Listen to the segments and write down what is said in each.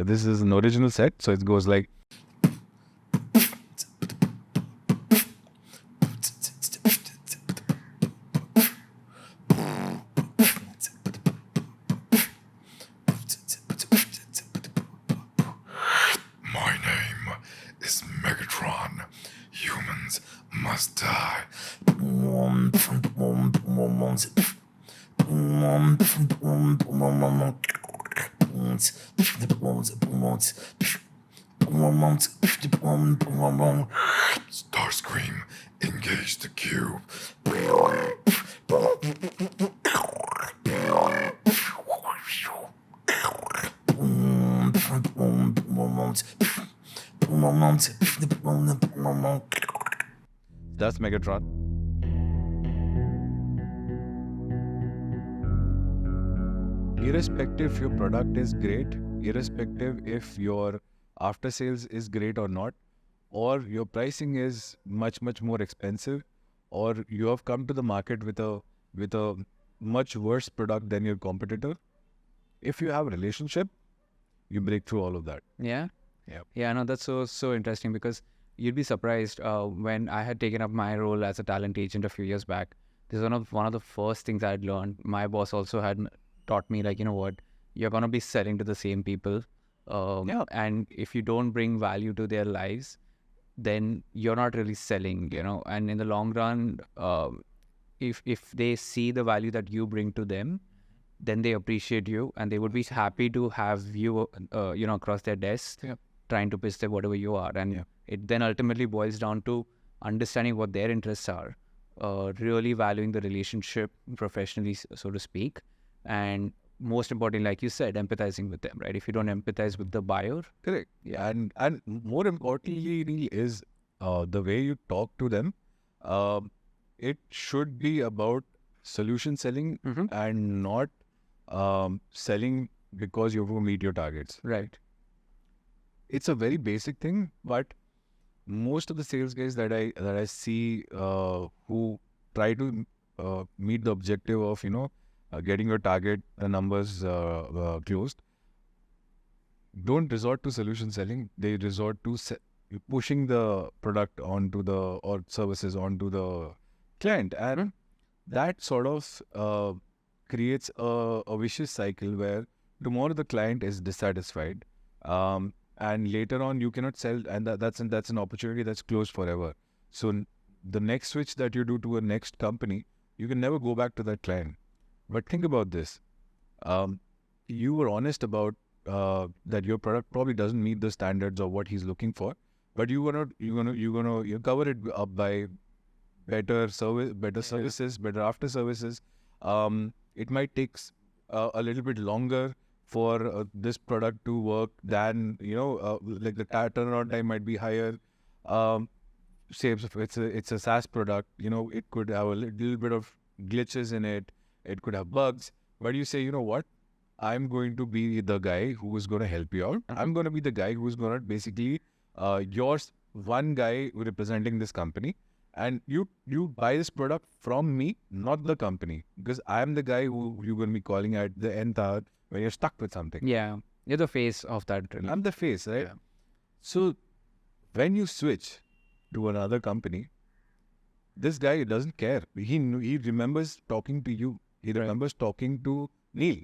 This is an original set, so it goes like. My name is Megatron. Humans must die. Starscream, engage the cube. That's Megatron. Irrespective if your product is great, irrespective if your after sales is great or not, or your pricing is much more expensive, or you have come to the market with a much worse product than your competitor. If you have a relationship, you break through all of that. Yeah. Yeah. Yeah, no, that's so interesting because you'd be surprised when I had taken up my role as a talent agent a few years back. This is one of the first things I'd learned. My boss also had taught me, like, you know what, you're gonna be selling to the same people, and if you don't bring value to their lives, then you're not really selling, you know. And in the long run, if they see the value that you bring to them, then they appreciate you and they would be happy to have you, you know, across their desk, trying to pitch them whatever you are. And it then ultimately boils down to understanding what their interests are, really valuing the relationship professionally, so to speak, and most importantly, like you said, empathizing with them, right? If you don't empathize with the buyer, Correct. Yeah. And more importantly really is the way you talk to them. It should be about solution selling and not selling because you have to meet your targets. right? It's a very basic thing, but most of the sales guys that I see who try to meet the objective of getting your target numbers closed, don't resort to solution selling. They resort to pushing the product onto the or services onto the client, and that sort of creates a vicious cycle where tomorrow the client is dissatisfied, and later on you cannot sell, and that's an opportunity that's closed forever. So the next switch that you do to a next company, you can never go back to that client. But think about this: you were honest about that your product probably doesn't meet the standards of what he's looking for, but you cover it up by better services, better after services. It might take a little bit longer for this product to work than like the turnaround time might be higher. Say if it's a SaaS product, it could have a little bit of glitches in it. It could have bugs, but you say, you know what? I'm going to be the guy who is going to help you out. I'm going to be the guy who is going to basically one guy representing this company, and you buy this product from me, not the company, because I am the guy who you're going to be calling at the nth hour when you're stuck with something. Yeah, you're the face of that. Really. I'm the face, right? Yeah. So when you switch to another company, this guy doesn't care. He remembers talking to you. He remembers talking to Neil.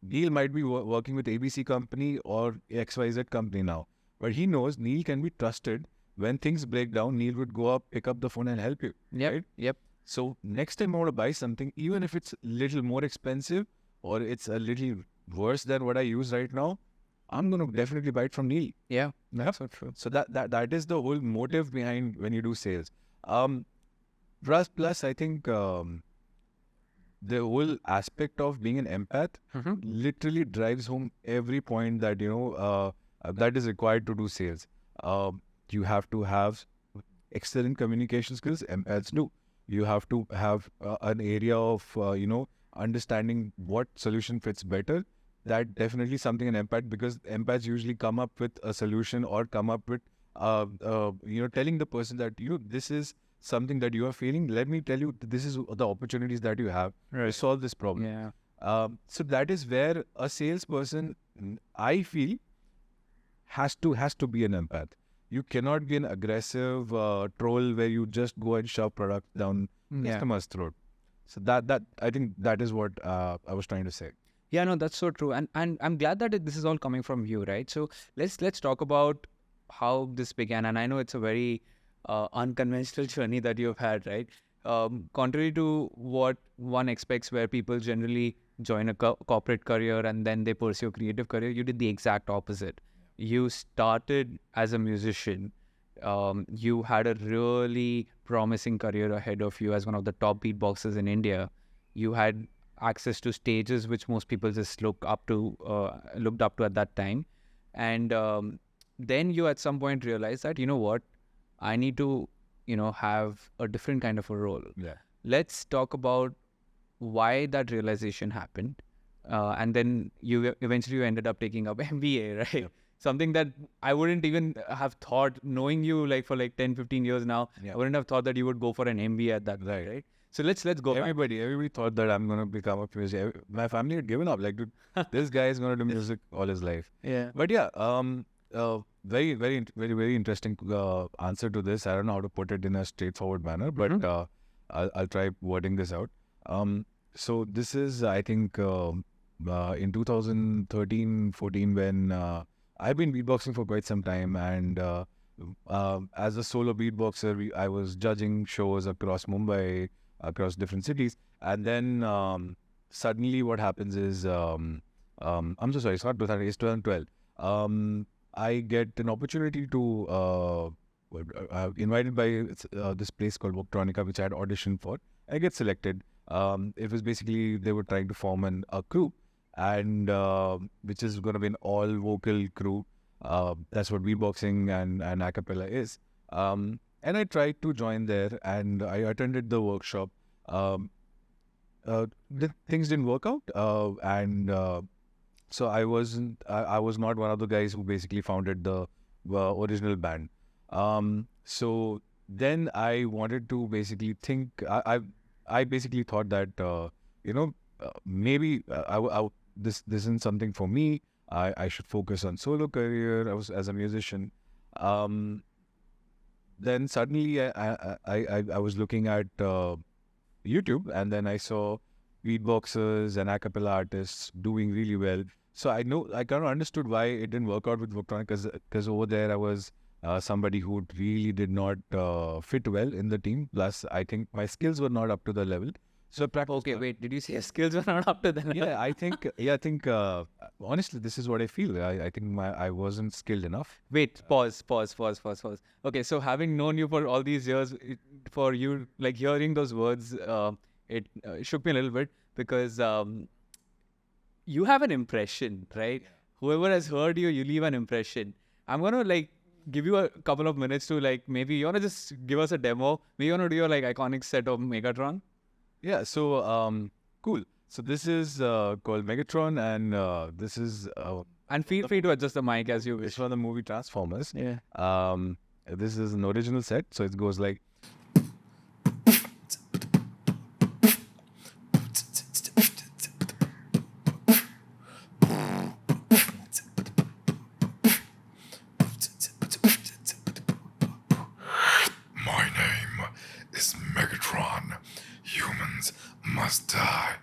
Neil might be working with ABC company or XYZ company now, but he knows Neil can be trusted. When things break down, Neil would go up, pick up the phone and help you. Yep. Right? Yep. So next time I want to buy something, even if it's a little more expensive or it's a little worse than what I use right now, I'm going to definitely buy it from Neil. Yeah. That's so true. So that is the whole motive behind when you do sales. Plus I think the whole aspect of being an empath literally drives home every point that that is required to do sales. You have to have excellent communication skills. Empaths do. You have to have an area of understanding what solution fits better. That definitely something an empath, because empaths usually come up with a solution or come up with telling the person that this is something that you are feeling. Let me tell you, this is the opportunities that you have to solve this problem. Yeah. So that is where a salesperson, I feel, has to be an empath. You cannot be an aggressive troll where you just go and shove products down customer's throat. So that I think that is what I was trying to say. Yeah, no, that's so true, and I'm glad that this is all coming from you, right? So let's talk about how this began, and I know it's a very unconventional journey that you've had, right? Contrary to what one expects, where people generally join a corporate career and then they pursue a creative career, you did the exact opposite. You started as a musician. You had a really promising career ahead of you as one of the top beatboxers in India. You had access to stages which most people just looked up to at that time, and then you at some point realized that, you know what, I need to have a different kind of a role. Yeah. Let's talk about why that realization happened, and then you eventually ended up taking up MBA, right? Yep. Something that I wouldn't even have thought, knowing you like for like 10-15 years now. Yeah. I wouldn't have thought that you would go for an MBA at that point, right? So let's go back. Everybody thought that I'm gonna become a musician. My family had given up. Like, dude, this guy is gonna do music all his life. Yeah. But yeah, very interesting answer to this. I don't know how to put it in a straightforward manner, but I'll try wording this out. So this is, I think, in 2013-14, when I've been beatboxing for quite some time, and as a solo beatboxer, I was judging shows across Mumbai, across different cities, and then suddenly what happens is, I'm so sorry, it's not 2000, it's 2012. I get an opportunity to invited by this place called Voctronica, which I had auditioned for. I get selected. It was basically, they were trying to form a crew, and which is going to be an all vocal crew. That's what beatboxing and acapella is. And I tried to join there, and I attended the workshop. Things didn't work out, and so I wasn't. I was not one of the guys who basically founded the original band. So then I wanted to basically think. I basically thought that maybe this isn't something for me. I should focus on solo career. I was as a musician. Then suddenly I was looking at YouTube, and then I saw beatboxers and acapella artists doing really well. So I kind of understood why it didn't work out with Voctronica, because over there I was somebody who really did not fit well in the team. Plus, I think my skills were not up to the level. So Okay, wait. Did you say your skills were not up to the level? Yeah, I think honestly, this is what I feel. I think I wasn't skilled enough. Wait, pause. Okay, so having known you for all these years, for you, like hearing those words, it shook me a little bit, because you have an impression, right? Yeah. Whoever has heard you, you leave an impression. I'm gonna give you a couple of minutes to maybe you wanna just give us a demo. Maybe you wanna do your iconic set of Megatron. Yeah, so cool. So this is called Megatron, and this is and feel free to adjust the mic as you wish. It's from the movie Transformers. Yeah. This is an original set, so it goes like. My name is Megatron. Humans must die.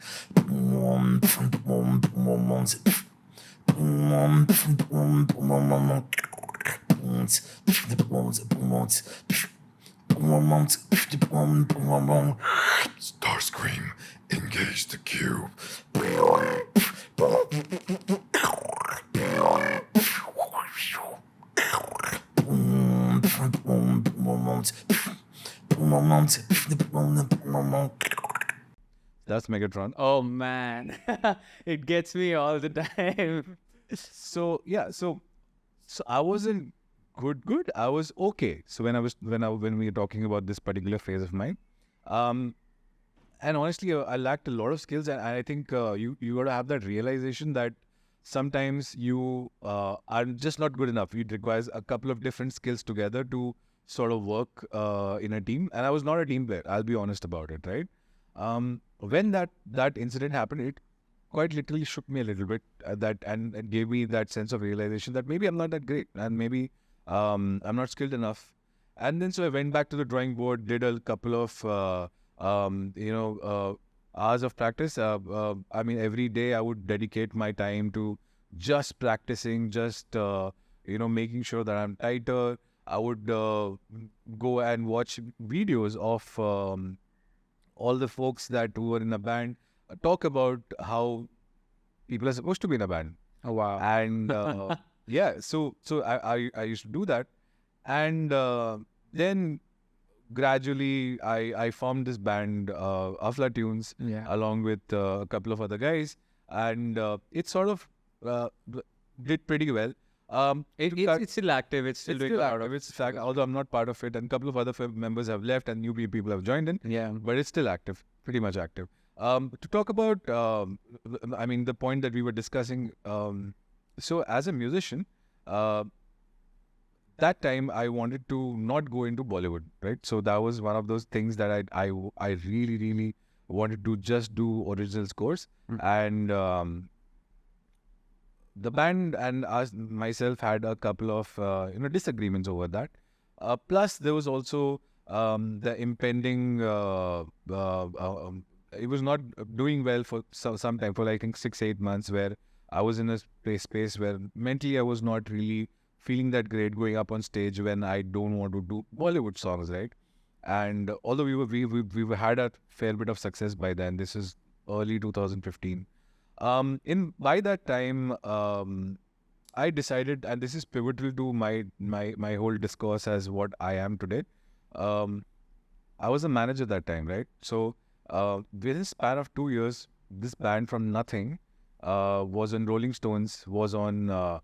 Starscream, engage the cube. That's Megatron. Oh man, it gets me all the time. So yeah, so I wasn't good. I was okay. So when we were talking about this particular phase of mine, and honestly, I lacked a lot of skills, and I think you got to have that realization that sometimes you are just not good enough. It requires a couple of different skills together to sort of work in a team. And I was not a team player. I'll be honest about it, right? When that incident happened, quite literally shook me a little bit, and gave me that sense of realization that maybe I'm not that great, and maybe I'm not skilled enough. And then so I went back to the drawing board, did a couple of hours of practice. I mean, every day I would dedicate my time to just practicing, just making sure that I'm tighter. I would go and watch videos of all the folks that who were in a band talk about how people are supposed to be in a band. Oh wow. And yeah, so I used to do that, and then gradually I formed this band, Afla Tunes, Yeah. along with a couple of other guys, and it sort of did pretty well. It's still active. It's still It's doing still a lot active. of It's fact, although I'm not part of it, and a couple of other members have left, and new people have joined in. yeah. But it's still active, pretty much active. To talk about, I mean, the point that we were discussing. So as a musician, that time I wanted to not go into Bollywood, right? So that was one of those things that I really, really wanted to just do original scores. And the band and us, myself, had a couple of disagreements over that. Plus, there was also the impending. It was not doing well for some time, for I think 6-8 months, where I was in a space where mentally I was not really feeling that great going up on stage when I don't want to do Bollywood songs, right? And although we had a fair bit of success by then, this is early 2015. By that time, I decided, and this is pivotal to my whole discourse as what I am today. I was a manager that time, right? So within a span of 2 years, this band from nothing was on Rolling Stones, was on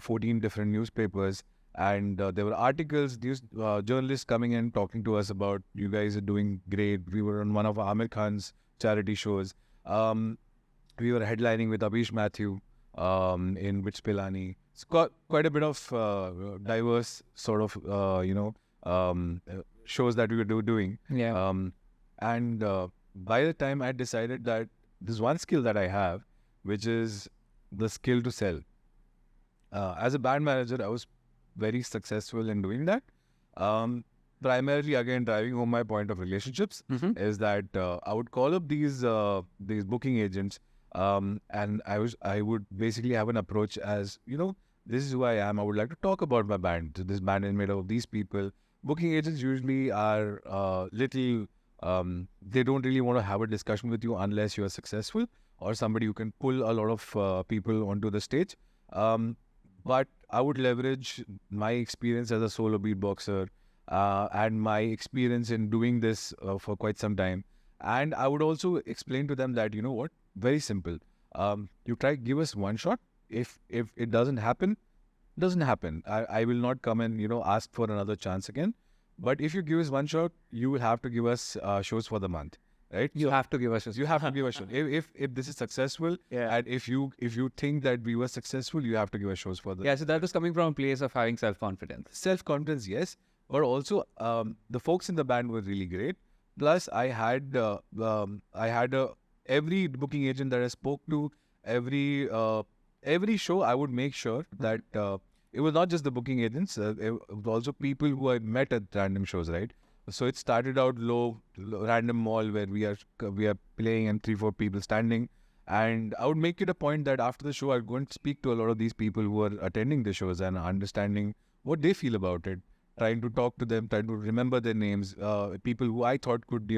14 different newspapers, and there were articles, journalists coming in talking to us about, you guys are doing great. We were on one of Amir Khan's charity shows. We were headlining with Abish Mathew in Wits Pilani. It's got quite a bit of diverse sort of shows that we were doing. Yeah. And by the time I decided that there's one skill that I have, which is the skill to sell. As a band manager, I was very successful in doing that. Primarily, again, driving home my point of relationships is that I would call up these booking agents, and I would basically have an approach as, this is who I am. I would like to talk about my band. This band is made up of these people. Booking agents usually are little. They don't really want to have a discussion with you unless you are successful or somebody who can pull a lot of people onto the stage. But I would leverage my experience as a solo beatboxer and my experience in doing this for quite some time. And I would also explain to them that, very simple. You give us one shot. If it doesn't happen, doesn't happen. I will not come and, ask for another chance again. But if you give us one shot, you will have to give us shows for the month. Right? You have to give us. You have to give us shows. If this is successful, Yeah. and if you think that we were successful, you have to give us shows for the Yeah. So that was coming from a place of having self-confidence. self-confidence, yes. But also, the folks in the band were really great. Plus, I had every booking agent that I spoke to, every show, I would make sure that it was not just the booking agents, it was also people who I met at random shows, right? So it started out low, random mall where we are playing and 3-4 people standing, and I would make it a point that after the show I'd go and speak to a lot of these people who are attending the shows and understanding what they feel about it, trying to talk to them, trying to remember their names, people who I thought could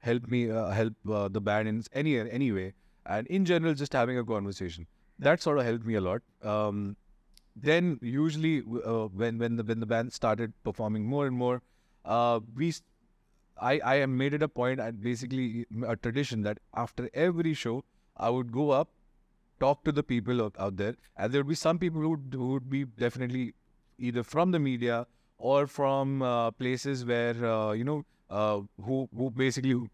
help me help the band in any way, and in general just having a conversation. That sort of helped me a lot. Then usually when the band started performing more and more, I made it a point, and basically a tradition, that after every show I would go up, talk to the people out there, and there would be some people who would be definitely either from the media or from places where who basically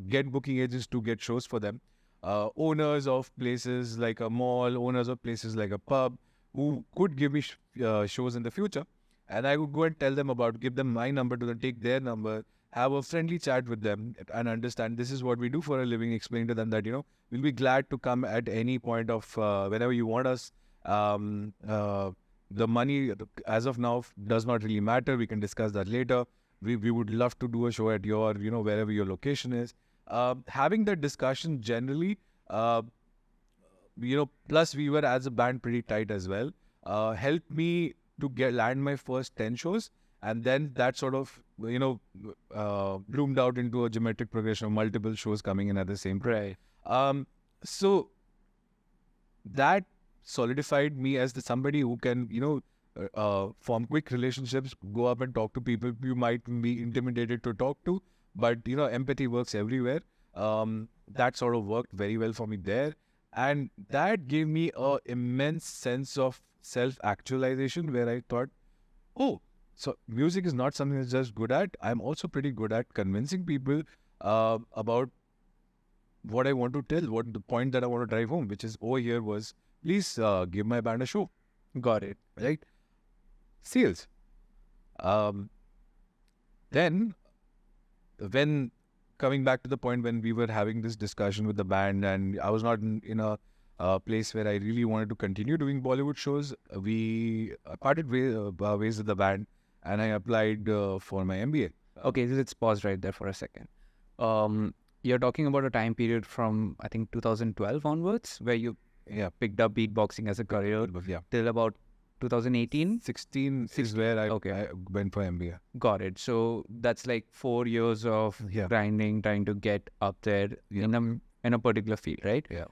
get booking agents to get shows for them. Owners of places like a mall, owners of places like a pub, who could give me shows in the future. And I would go and tell them give them my number to them, take their number, have a friendly chat with them and understand this is what we do for a living. Explain to them that, we'll be glad to come at any point of whenever you want us. The money, as of now, does not really matter. We can discuss that later. We would love to do a show at your, wherever your location is. Having that discussion generally, plus we were as a band pretty tight as well, helped me to land my first 10 shows. And then that sort of, bloomed out into a geometric progression of multiple shows coming in at the same time. Right. So that solidified me as somebody who can, form quick relationships, go up and talk to people you might be intimidated to talk to, but, empathy works everywhere. That sort of worked very well for me there. And that gave me an immense sense of self-actualization where I thought, oh, so music is not something that's just good at. I'm also pretty good at convincing people about what I want to tell, what the point that I want to drive home, which is over here was, please give my band a show. Got it. Right? Sales. Then, when coming back to the point when we were having this discussion with the band and I was not in a place where I really wanted to continue doing Bollywood shows, we parted ways with the band and I applied for my MBA. Okay, let's pause right there for a second. You're talking about a time period from, I think, 2012 onwards, where you picked up beatboxing as a career till about 2018? 16 is where I went for MBA. Got it. So that's like 4 years of grinding, trying to get up there in a particular field, right? Yeah.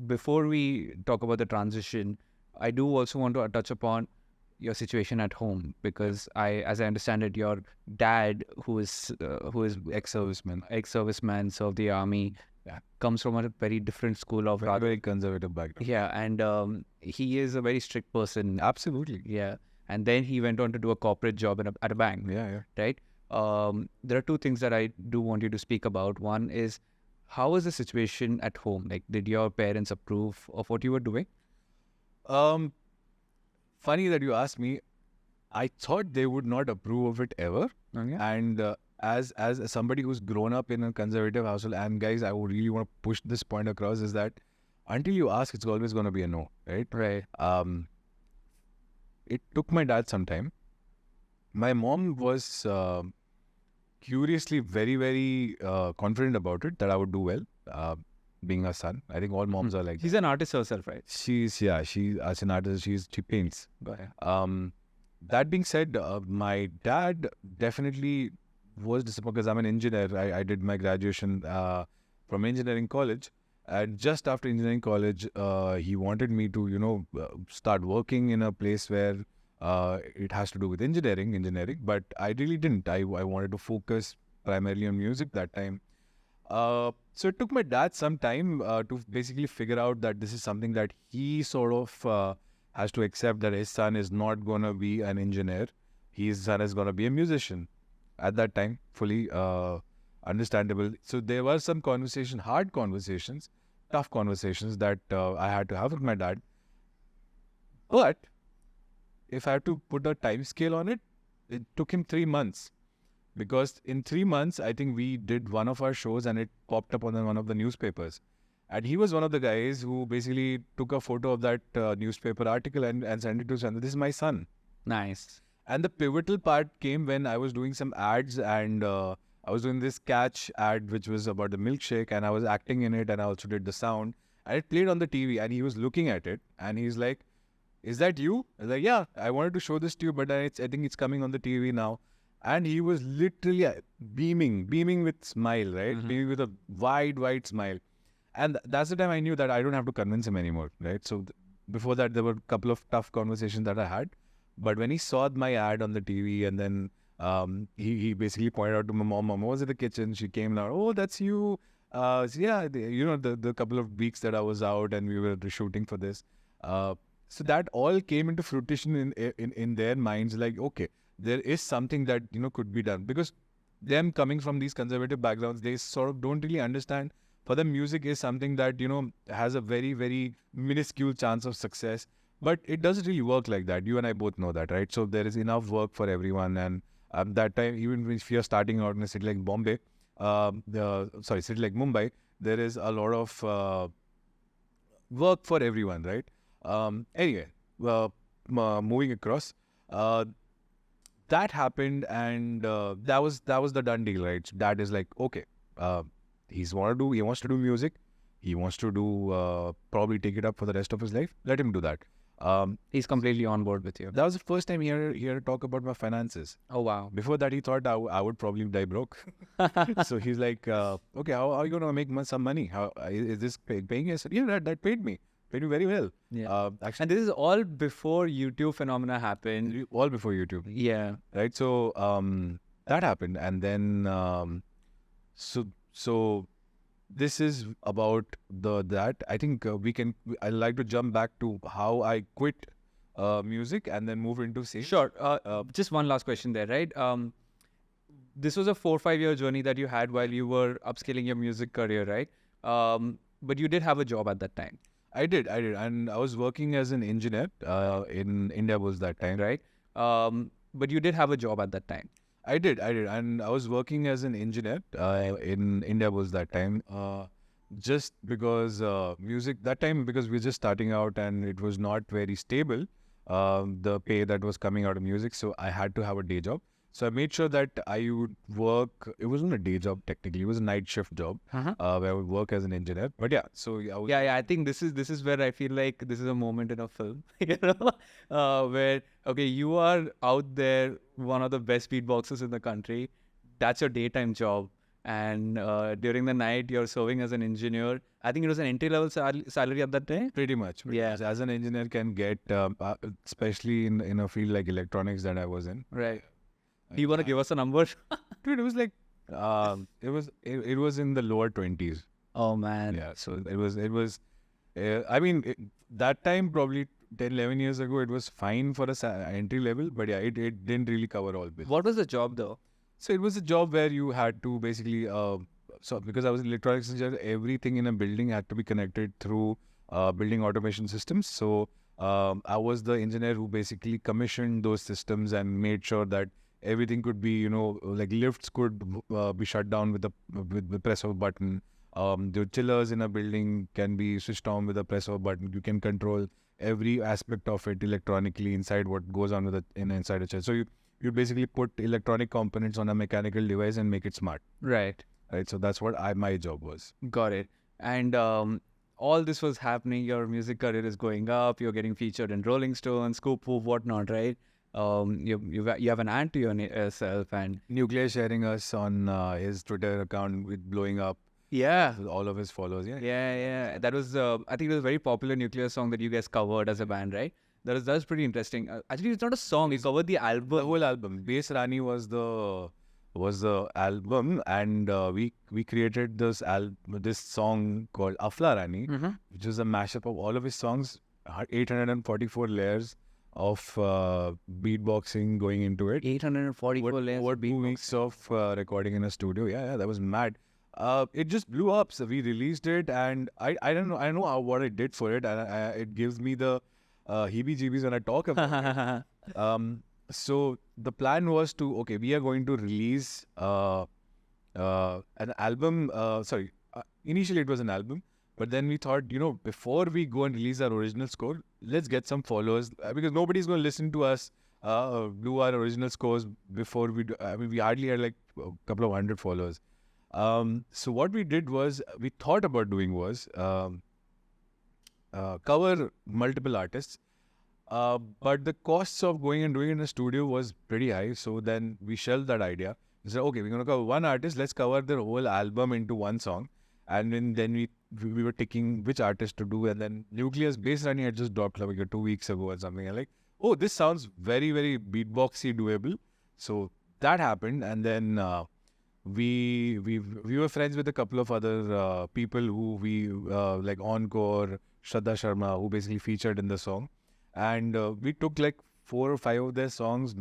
Before we talk about the transition, I do also want to touch upon your situation at home, because as I understand it, your dad, who is ex-serviceman, served the army, comes from a very different school of very conservative background. Yeah, and he is a very strict person. Absolutely. Yeah, and then he went on to do a corporate job at a bank. Yeah. Right. There are two things that I do want you to speak about. One is, how was the situation at home? Like, did your parents approve of what you were doing? Funny that you asked me. I thought they would not approve of it ever. And as somebody who's grown up in a conservative household, and guys, I would really want to push this point across, is that until you ask, it's always going to be a no, right? Right. It took my dad some time. My mom was curiously very, very confident about it, that I would do well. Being a son, I think all moms are like She's an artist herself, right? She's as an artist, she paints. That being said, my dad definitely was disappointed because I'm an engineer. I did my graduation from engineering college, and just after engineering college, he wanted me to start working in a place where it has to do with engineering. But I really didn't. I wanted to focus primarily on music that time. So it took my dad some time to basically figure out that this is something that he sort of has to accept, that his son is not going to be an engineer. His son is going to be a musician. At that time, fully understandable. So there were some hard conversations, tough conversations that I had to have with my dad. But if I had to put a time scale on it, it took him 3 months. Because in 3 months, I think we did one of our shows and it popped up on one of the newspapers. And he was one of the guys who basically took a photo of that newspaper article and sent it to his son. This is my son. Nice. And the pivotal part came when I was doing some ads, and I was doing this catch ad, which was about the milkshake, and I was acting in it, and I also did the sound. And it played on the TV, and he was looking at it, and he's like, "Is that you?" I was like, "Yeah, I wanted to show this to you, but I think it's coming on the TV now." And he was literally beaming with smile, right? Beaming with a wide smile. And that's the time I knew that I don't have to convince him anymore, right? So before that, there were a couple of tough conversations that I had. But when he saw my ad on the TV, and then he basically pointed out to my mom. Mom was in the kitchen. She came out. "Oh, that's you." So yeah, the couple of weeks that I was out and we were shooting for this. So that all came into fruition in their minds. Like, okay, there is something that could be done, because them coming from these conservative backgrounds, they sort of don't really understand. For them, music is something that has a very, very minuscule chance of success. But it doesn't really work like that. You and I both know that, right? So there is enough work for everyone, and That time, even if you're starting out in a city like Bombay, city like Mumbai, there is a lot of work for everyone, right? Anyway, moving across, uh, that happened, and that was the done deal, right? So Dad is like, okay, uh, he wants to do music, he wants to do probably take it up for the rest of his life. Let him do that. He's completely on board with you. That was the first time he heard to talk about my finances. Oh, wow. Before that, he thought I would probably die broke. So he's like, okay, how are you going to make some money? How is this paying you? I said, yeah, that paid me very well. Yeah. Actually, And this is all before YouTube phenomena happened. all before YouTube, Yeah. right? So that happened, and then so this is about that. I think I like to jump back to how I quit music and then move into sales. Sure. Just one last question there, right? This was a 4 or 5 year journey that you had while you were upscaling your music career, right? But you did have a job at that time, I did, and I was working as an engineer in India was that time. right? But you did have a job at that time. I did, and I was working as an engineer in India was that time. Just because music that time, because we were just starting out and it was not very stable, the pay that was coming out of music. So I had to have a day job. So I made sure that I would work. It wasn't a day job technically; it was a night shift job where I would work as an engineer. But yeah, so I was, Yeah, I think this is where I feel like this is a moment in a film, you know, where okay, you are out there, one of the best beatboxers in the country. That's your daytime job, and during the night you're serving as an engineer. I think it was an entry level salary at that time. pretty much. Yeah. As an engineer can get, especially in a field like electronics that I was in. Right. Do you want to give us a number? Dude, it was like, it was in the lower 20s. Oh man. Yeah, so it was. I mean, that time probably 10, 11 years ago, it was fine for a entry level, but yeah, it didn't really cover all bills. What was the job though? So it was a job where you had to basically, so because I was an electronics engineer, everything in a building had to be connected through building automation systems. So I was the engineer who basically commissioned those systems and made sure that everything could be, like lifts could be shut down with the press of a button. The chillers in a building can be switched on with a press of a button. You can control every aspect of it electronically inside what goes on with inside a chair. So you basically put electronic components on a mechanical device and make it smart. Right. Right. So that's what my job was. Got it. And all this was happening. Your music career is going up. You're getting featured in Rolling Stone, Scoop, whatnot, right? You have an aunt to yourself, and Nuclear sharing us on his Twitter account with blowing up yeah, with all of his followers. Yeah. yeah. That was I think it was a very popular Nuclear song that you guys covered as a band, right? That was pretty interesting. Actually, it's not a song. You covered the The album. whole album. Bass Rani was the album, and we created this song called Afla Rani, which is a mashup of all of his songs, 844 layers of beatboxing going into it. 844 layers. Over 2 weeks of recording in a studio. Yeah, that was mad. It just blew up. So we released it, and I don't know what it did for it, and it gives me the heebie-jeebies when I talk about it. So the plan was we are going to release an album. Initially it was an album, but then we thought, before we go and release our original score, let's get some followers because nobody's going to listen to us do our original scores before we do. I mean, we hardly had like a couple of hundred followers. So what we did was, we thought about doing was cover multiple artists. But the costs of going and doing it in a studio was pretty high. So then we shelved that idea. We said, okay, we're going to cover one artist. Let's cover their whole album into one song. And then we were picking which artist to do. And then Nuclear's Bass Rani had just dropped like 2 weeks ago or something. And like, oh, this sounds very, very beatboxy doable. So that happened. And then we were friends with a couple of other people who we like Encore, Shraddha Sharma, who basically featured in the song. And we took like 4 or 5 of their songs,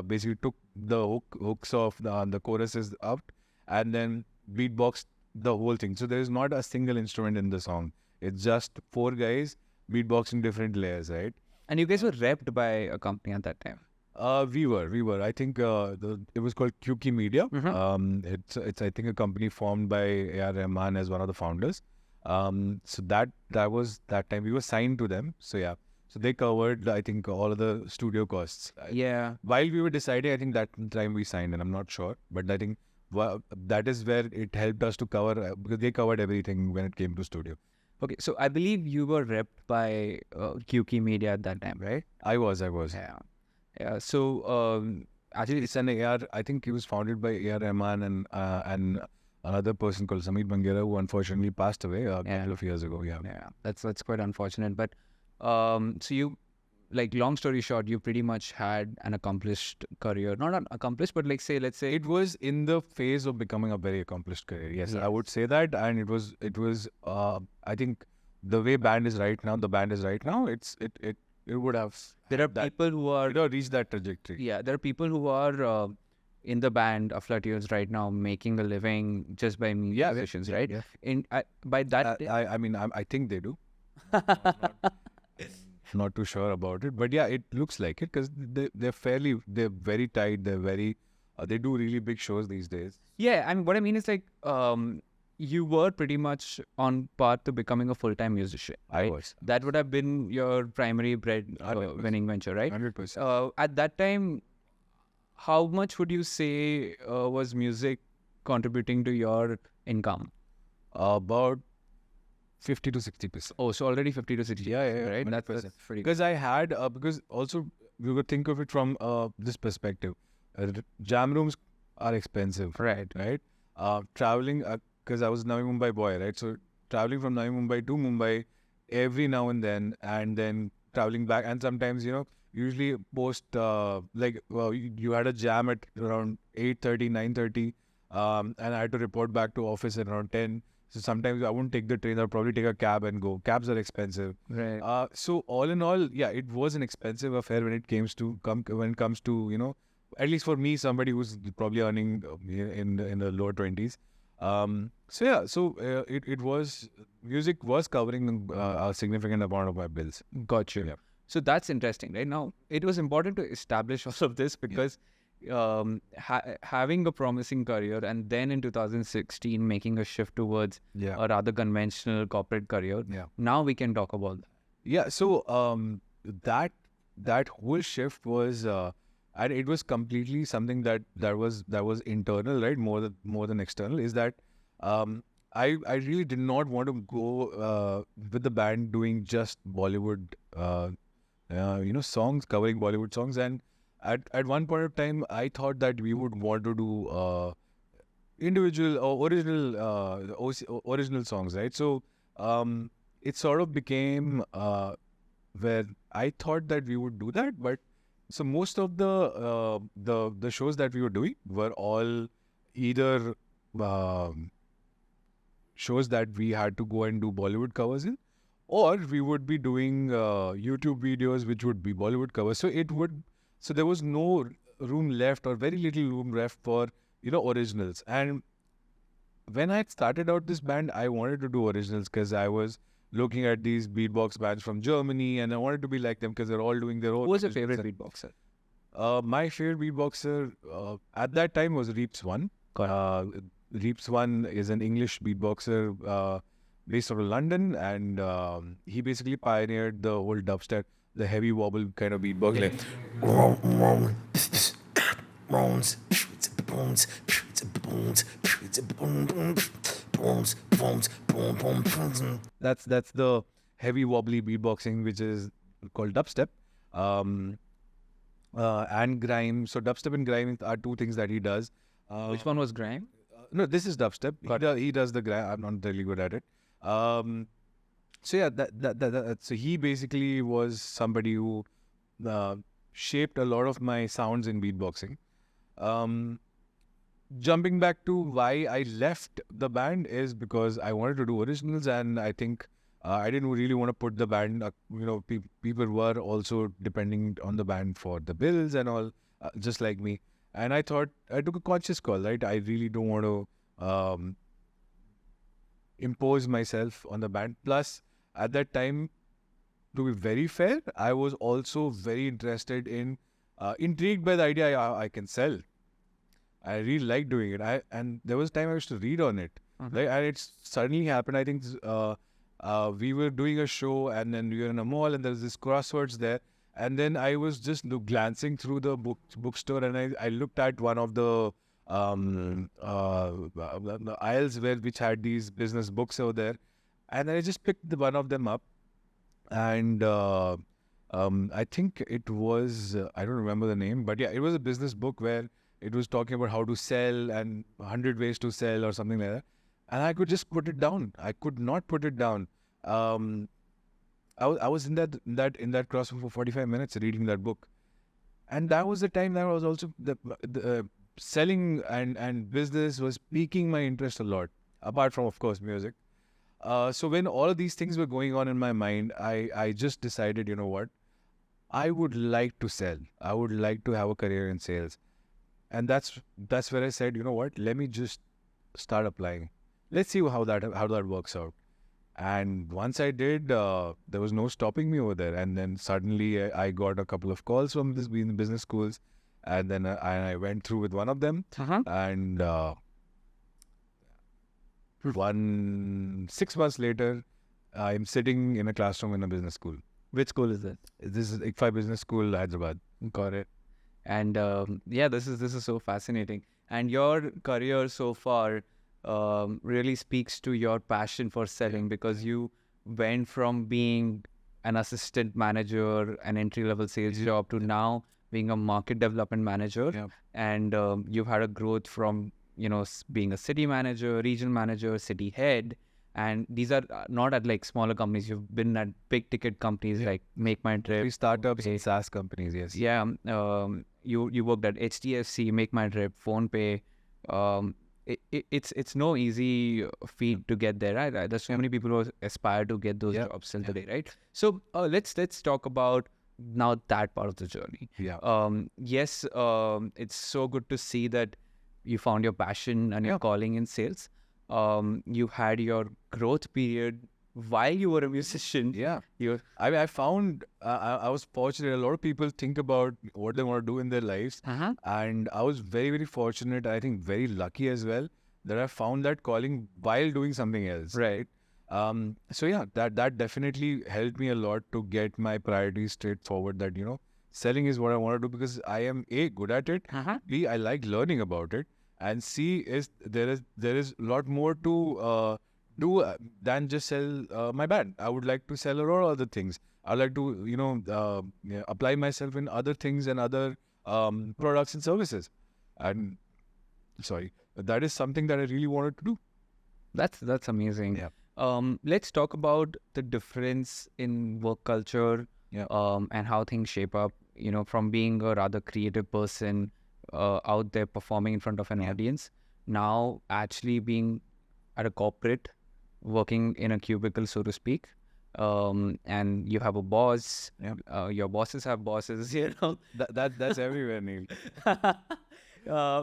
basically took the hooks of the choruses out, and then beatboxed the whole thing. So there is not a single instrument in the song. It's just 4 guys beatboxing different layers, right? And you guys were repped by a company at that time. We were. I think it was called Quki Media. It's I think a company formed by A.R. Rahman as one of the founders. So that was that time we were signed to them. So yeah, so they covered I think all of the studio costs. Yeah. While we were deciding, I think that time we signed, and I'm not sure, but I think that is where it helped us to cover because they covered everything when it came to studio. Okay, so I believe you were repped by Quki Media at that time, right? I was. Yeah. Yeah. So actually, It's an AR. I think it was founded by A.R. Rahman and another person called Samir Bangera, who unfortunately passed away a couple of years ago. Yeah. yeah, that's quite unfortunate. But so you, like, long story short, you pretty much had an accomplished career. Not accomplished, but let's say It was in the phase of becoming a very accomplished career. Yes, I would say that, and it was. I think the way band is right now, the band is right now. It would have. There are people who are reached that trajectory. Yeah, there are people who are in the band of Flatios right now making a living just by musicians, right? Yeah. By that, I mean, I think they do. Not too sure about it, but yeah, it looks like it because they're very tight. They do really big shows these days. yeah. I mean, what I mean is like, you were pretty much on path to becoming a full-time musician. I Right? was. That would have been your primary bread 100%. winning venture, right? 100%. At that time, how much would you say was music contributing to your income? About 50 to 60%. Oh, so already 50 to 60. Yeah, Right? 100%. That's pretty good. Because I had because also we could think of it from this perspective. Jam rooms are expensive, Right. right? Traveling because I was Navi Mumbai boy, right? So traveling from Navi Mumbai to Mumbai every now and then traveling back, and sometimes usually post you had a jam at around 8:30, 9:30, and I had to report back to office at around 10. So sometimes I wouldn't take the train. I'll probably take a cab and go. Cabs are expensive. Right. So all in all, yeah, it was an expensive affair when it comes to at least for me, somebody who's probably earning in the lower 20s. It was music was covering a significant amount of my bills. Got you. Yeah. So that's interesting, right? Now, it was important to establish all of this because having a promising career and then in 2016 making a shift towards Yeah. a rather conventional corporate career. Yeah. Now we can talk about that. Yeah, so that whole shift was and it was completely something that was internal, right? More than external. Is that I really did not want to go with the band doing just Bollywood songs, covering Bollywood songs, and at one point of time I thought that we would want to do individual or original songs, right? So it sort of became where I thought that we would do that, but so most of the shows that we were doing were all either shows that we had to go and do Bollywood covers in, or we would be doing YouTube videos which would be Bollywood covers. So there was no room left or very little room left for originals. And when I started out this band, I wanted to do originals because I was looking at these beatbox bands from Germany, and I wanted to be like them because they're all doing their own. Who was your originals. favorite beatboxer? My favorite beatboxer at that time was Reeps One. Reeps One is an English beatboxer based out of London, and he basically pioneered the whole dubstep, the heavy wobble kind of beatbox. That's the heavy wobbly beatboxing, which is called dubstep, and grime. So dubstep and grime are two things that he does. Which one was grime? No, this is dubstep. He does the grime. I'm not really good at it. So yeah, so he basically was somebody who shaped a lot of my sounds in beatboxing. Jumping back to why I left the band is because I wanted to do originals, and I think I didn't really want to put the band. People were also depending on the band for the bills and all, just like me. And I thought I took a conscious call. Right, I really don't want to impose myself on the band. Plus, at that time, to be very fair, I was also very interested in intrigued by the idea I can sell. I really like doing it. And there was a time I used to read on it. Right? And it suddenly happened. I think we were doing a show, and then we were in a mall, and there was this crosswords there. And then I was just glancing through the bookstore, and I looked at one of the aisles which had these business books over there, and I just picked one of them up, and I think it was I don't remember the name, but yeah, it was a business book where it was talking about how to sell and 100 ways to sell or something like that, and I could just put it down. I could not put it down. I was in that classroom for 45 minutes reading that book, and that was the time that I was also the selling and business was piquing my interest a lot, apart from, of course, music. So when all of these things were going on in my mind, I just decided, you know what, I would like to sell. I would like to have a career in sales, and that's where I said, you know what, let me just start applying. Let's see how that works out. And once I did, there was no stopping me over there. And then suddenly I got a couple of calls from this business schools, and then I went through with one of them. And 6 months later, I'm sitting in a classroom in a business school. Which school is that? This is ICFA Business School, Hyderabad. Got it. And yeah, this is so fascinating. And your career so far really speaks to your passion for selling, because you went from being an assistant manager, an entry-level sales job, to now being a market development manager. And you've had a growth from, being a city manager, regional manager, city head. And these are not at like smaller companies. You've been at big ticket companies like MakeMyTrip. Startups and SaaS companies, yes. Yeah. You worked at HDFC, MakeMyTrip, PhonePe. It's no easy feat to get there, right? There's so many people who aspire to get those jobs till today, right? So let's talk about now that part of the journey. Yes, it's so good to see that you found your passion and your calling in sales. You had your growth period while you were a musician. I found I was fortunate. A lot of people think about what they want to do in their lives, and I was very, very fortunate. I think very lucky as well that I found that calling while doing something else. Right. So yeah, that definitely helped me a lot to get my priorities straight forward. That selling is what I want to do, because I am A, good at it. B, I like learning about it. And C is there is a lot more to do than just sell my band. I would like to sell a lot of other things. I like to apply myself in other things and other products and services. And that is something that I really wanted to do. That's amazing. Let's talk about the difference in work culture and how things shape up. From being a rather creative person out there performing in front of an audience, now actually being at a corporate, working in a cubicle, so to speak, and you have a boss. Your bosses have bosses. That's everywhere, Neil.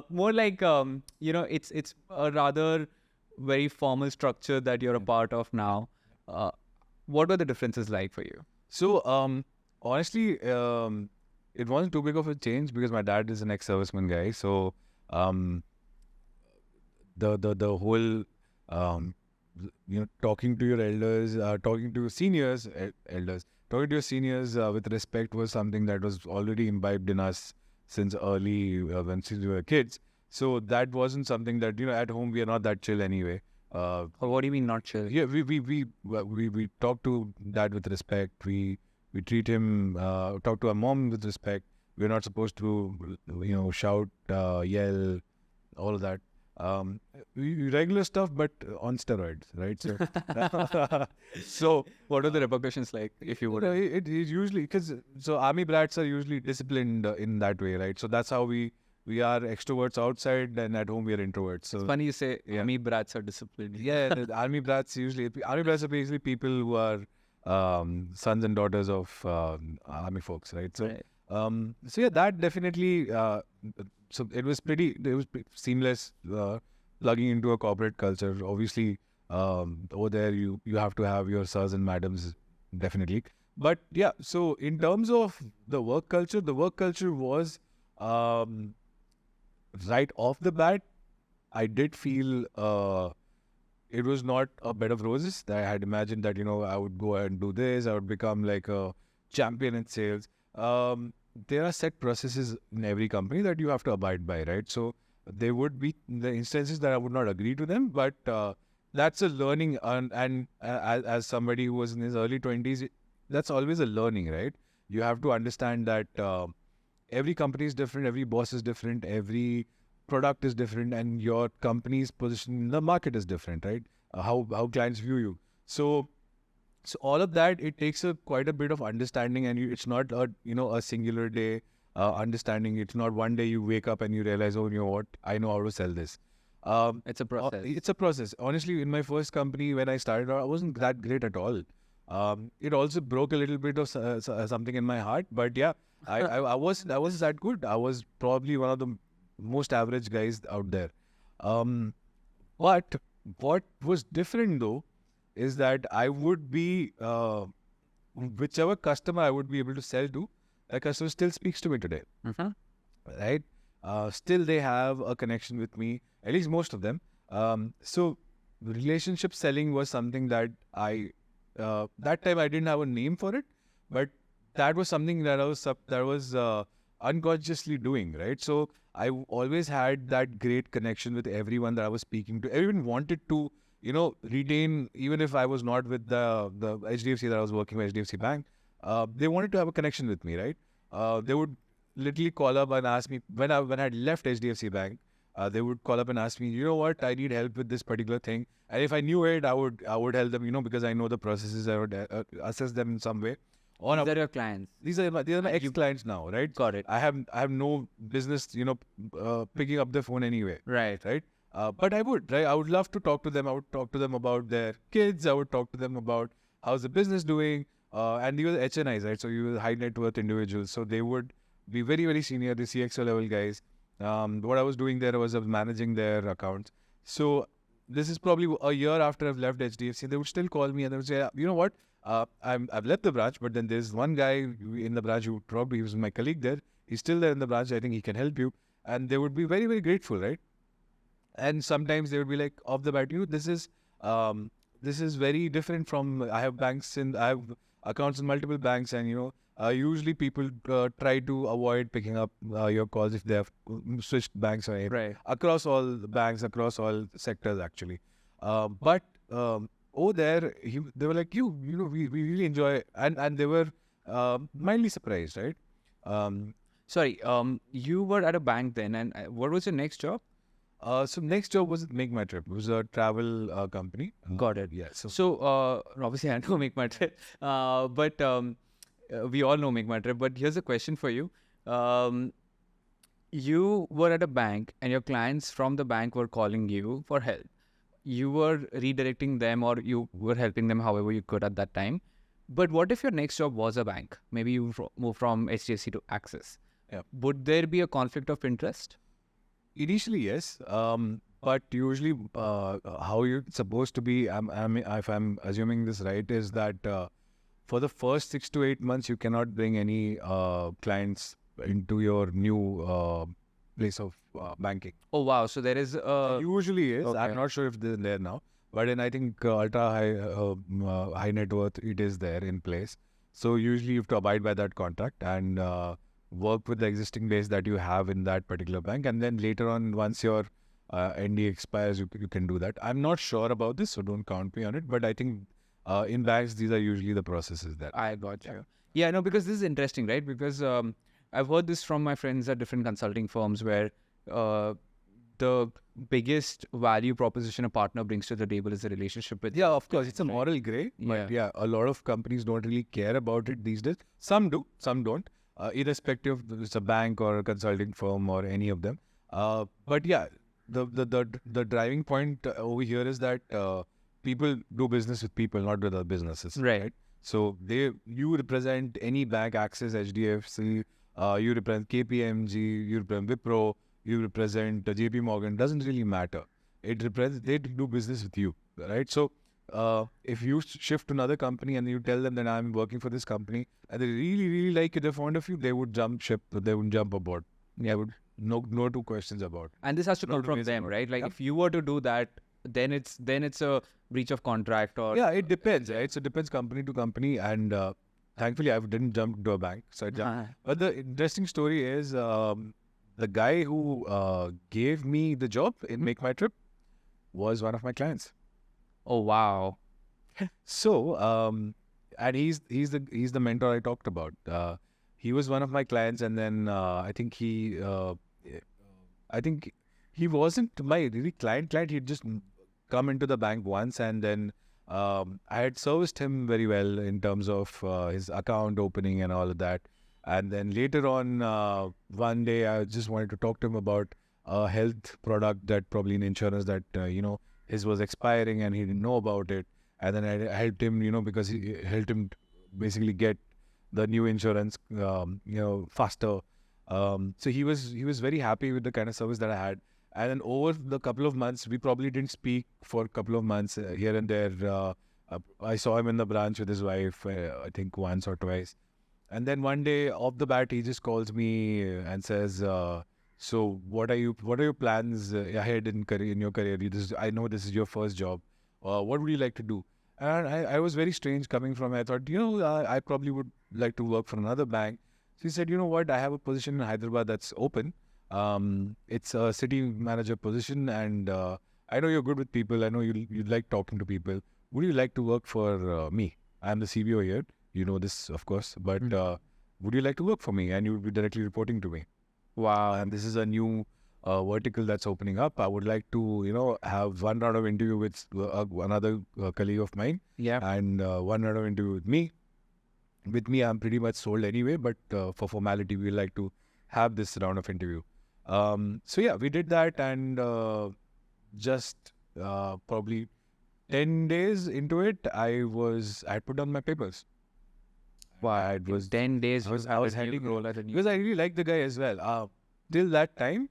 More like it's a rather very formal structure that you're a part of now. What were the differences like for you? So honestly, it wasn't too big of a change, because my dad is an ex-serviceman guy. So the whole talking to your elders, talking to your seniors, talking to your seniors with respect was something that was already imbibed in us since early since we were kids. So that wasn't something that at home we are not that chill anyway. What do you mean not chill? Yeah, we talk to dad with respect. We treat him, talk to our mom with respect. We're not supposed to, shout, yell, all of that. Regular stuff, but on steroids, right? So, what are the repercussions like, if you would? It is usually so army brats are usually disciplined in that way, right? So that's how we are extroverts outside, and at home we are introverts. So it's funny you say army brats are disciplined. Yeah, the army brats are basically people who are sons and daughters of army folks, right? So, so yeah, that definitely. So it was pretty seamless plugging into a corporate culture. Obviously, over there you have to have your sirs and madams, definitely. But yeah, so in terms of the work culture was right off the bat. I did feel it was not a bed of roses. I had imagined that, I would go and do this. I would become like a champion in sales. There are set processes in every company that you have to abide by, right? So there would be the instances that I would not agree to them, but that's a learning. As somebody who was in his early 20s, that's always a learning, right? You have to understand that every company is different, every boss is different, every product is different, and your company's position in the market is different, right? How clients view you. So all of that, it takes quite a bit of understanding, and it's not a singular day understanding. It's not one day you wake up and you realize, oh, you know what, I know how to sell this. It's a process. It's a process. Honestly, in my first company when I started out, I wasn't that great at all. It also broke a little bit of something in my heart, but yeah, I was that good. I was probably one of the most average guys out there. But what was different though is that I would be whichever customer I would be able to sell to, that customer still speaks to me today, right? Still they have a connection with me, at least most of them. So relationship selling was something that that time I didn't have a name for it, but that was something that I was unconsciously doing, right? So I always had that great connection with everyone that I was speaking to. Everyone wanted to, retain, even if I was not with the HDFC that I was working with, HDFC Bank. They wanted to have a connection with me, right? They would literally call up and ask me when I had left HDFC Bank. They would call up and ask me, you know what, I need help with this particular thing. And if I knew it, I would help them, because I know the processes. I would assess them in some way. These are your clients. These are my ex-clients now, right? Got it. I have no business, picking up the phone anyway. Right. But I would, right? I would love to talk to them. I would talk to them about their kids. I would talk to them about how's the business doing. And they were HNIs, right? So you were high net worth individuals. So they would be very, very senior, the CXO level guys. What I was doing there was I was managing their accounts. So this is probably a year after I've left HDFC. They would still call me and they would say, you know what? I've left the branch, but then there's one guy in the branch who probably was my colleague there. He's still there in the branch. I think he can help you. And they would be very, very grateful, right? And sometimes they would be like, off the bat, this is very different from, I have accounts in multiple banks, and usually people try to avoid picking up your calls if they have switched banks or anything. Right. Across all the banks, across all sectors actually. But over there, they were like, we really enjoy, and they were mildly surprised, right? Sorry, you were at a bank then, and what was your next job? So next job was MakeMyTrip. It was a travel company. Got it. Yeah. So obviously I know MakeMyTrip, but we all know MakeMyTrip. But here's a question for you. You were at a bank and your clients from the bank were calling you for help. You were redirecting them or you were helping them however you could at that time. But what if your next job was a bank? Maybe you move from HDFC to Axis. Yeah. Would there be a conflict of interest? Initially, yes. But usually, how you're supposed to be, if I'm assuming this right, is that for the first 6 to 8 months, you cannot bring any clients into your new place of banking. Oh, wow. So there is Usually is. Okay. I'm not sure if they're there now. But then I think ultra high net worth, it is there in place. So usually you have to abide by that contract and work with the existing base that you have in that particular bank. And then later on, once your ND expires, you can do that. I'm not sure about this, so don't count me on it. But I think in banks, these are usually the processes there. I got you. Yeah, no, because this is interesting, right? Because I've heard this from my friends at different consulting firms where the biggest value proposition a partner brings to the table is the relationship with. Yeah, of course, it's a moral gray. But yeah, a lot of companies don't really care about it these days. Some do, some don't. Irrespective if it's a bank or a consulting firm or any of them. But yeah, the driving point over here is that people do business with people, not with other businesses. Right. So you represent any bank, Axis, HDFC, you represent KPMG, you represent Wipro, you represent JP Morgan. Doesn't really matter. It represents they do business with you, right? So if you shift to another company and you tell them that I'm working for this company and they really, really like you, they're fond of you, they would jump ship, they would jump aboard. Yeah. No two questions about. And this has to No come two from ways them, about it. right? Like Yep. if you were to do that, then it's a breach of contract or Yeah, it depends, right? So it depends company to company, and thankfully I didn't jump to a bank, so I jumped. But the interesting story is the guy who gave me the job in MakeMyTrip was one of my clients. Oh wow. So and he's the mentor I talked about. He was one of my clients, and then I think he wasn't my really client. He'd just come into the bank once, and then I had serviced him very well in terms of his account opening and all of that. And then later on, one day I just wanted to talk to him about a health product that probably in insurance that his was expiring and he didn't know about it. And then I helped him, because he helped him basically get the new insurance, faster. So he was very happy with the kind of service that I had. And then over the couple of months, we probably didn't speak for a couple of months here and there. I saw him in the branch with his wife, I think once or twice. And then one day, off the bat, he just calls me and says, "So, what are your plans ahead in your career? I know this is your first job. What would you like to do?" And I was very strange coming from. I thought, I probably would like to work for another bank. So he said, "You know what? I have a position in Hyderabad that's open. It's a city manager position, and I know you're good with people. I know you like talking to people. Would you like to work for me? I'm the CBO here. You know this, of course, but would you like to work for me? And you would be directly reporting to me. Wow. And this is a new vertical that's opening up. I would like to, have one round of interview with another colleague of mine, Yeah. and one round of interview with me. With me, I'm pretty much sold anyway, but for formality, we like to have this round of interview. So yeah, we did that, and just probably 10 days into it, I had put down my papers. Wow. It was 10 days. I was you had a new handling role at a new. because I really liked the guy as well. Till that time,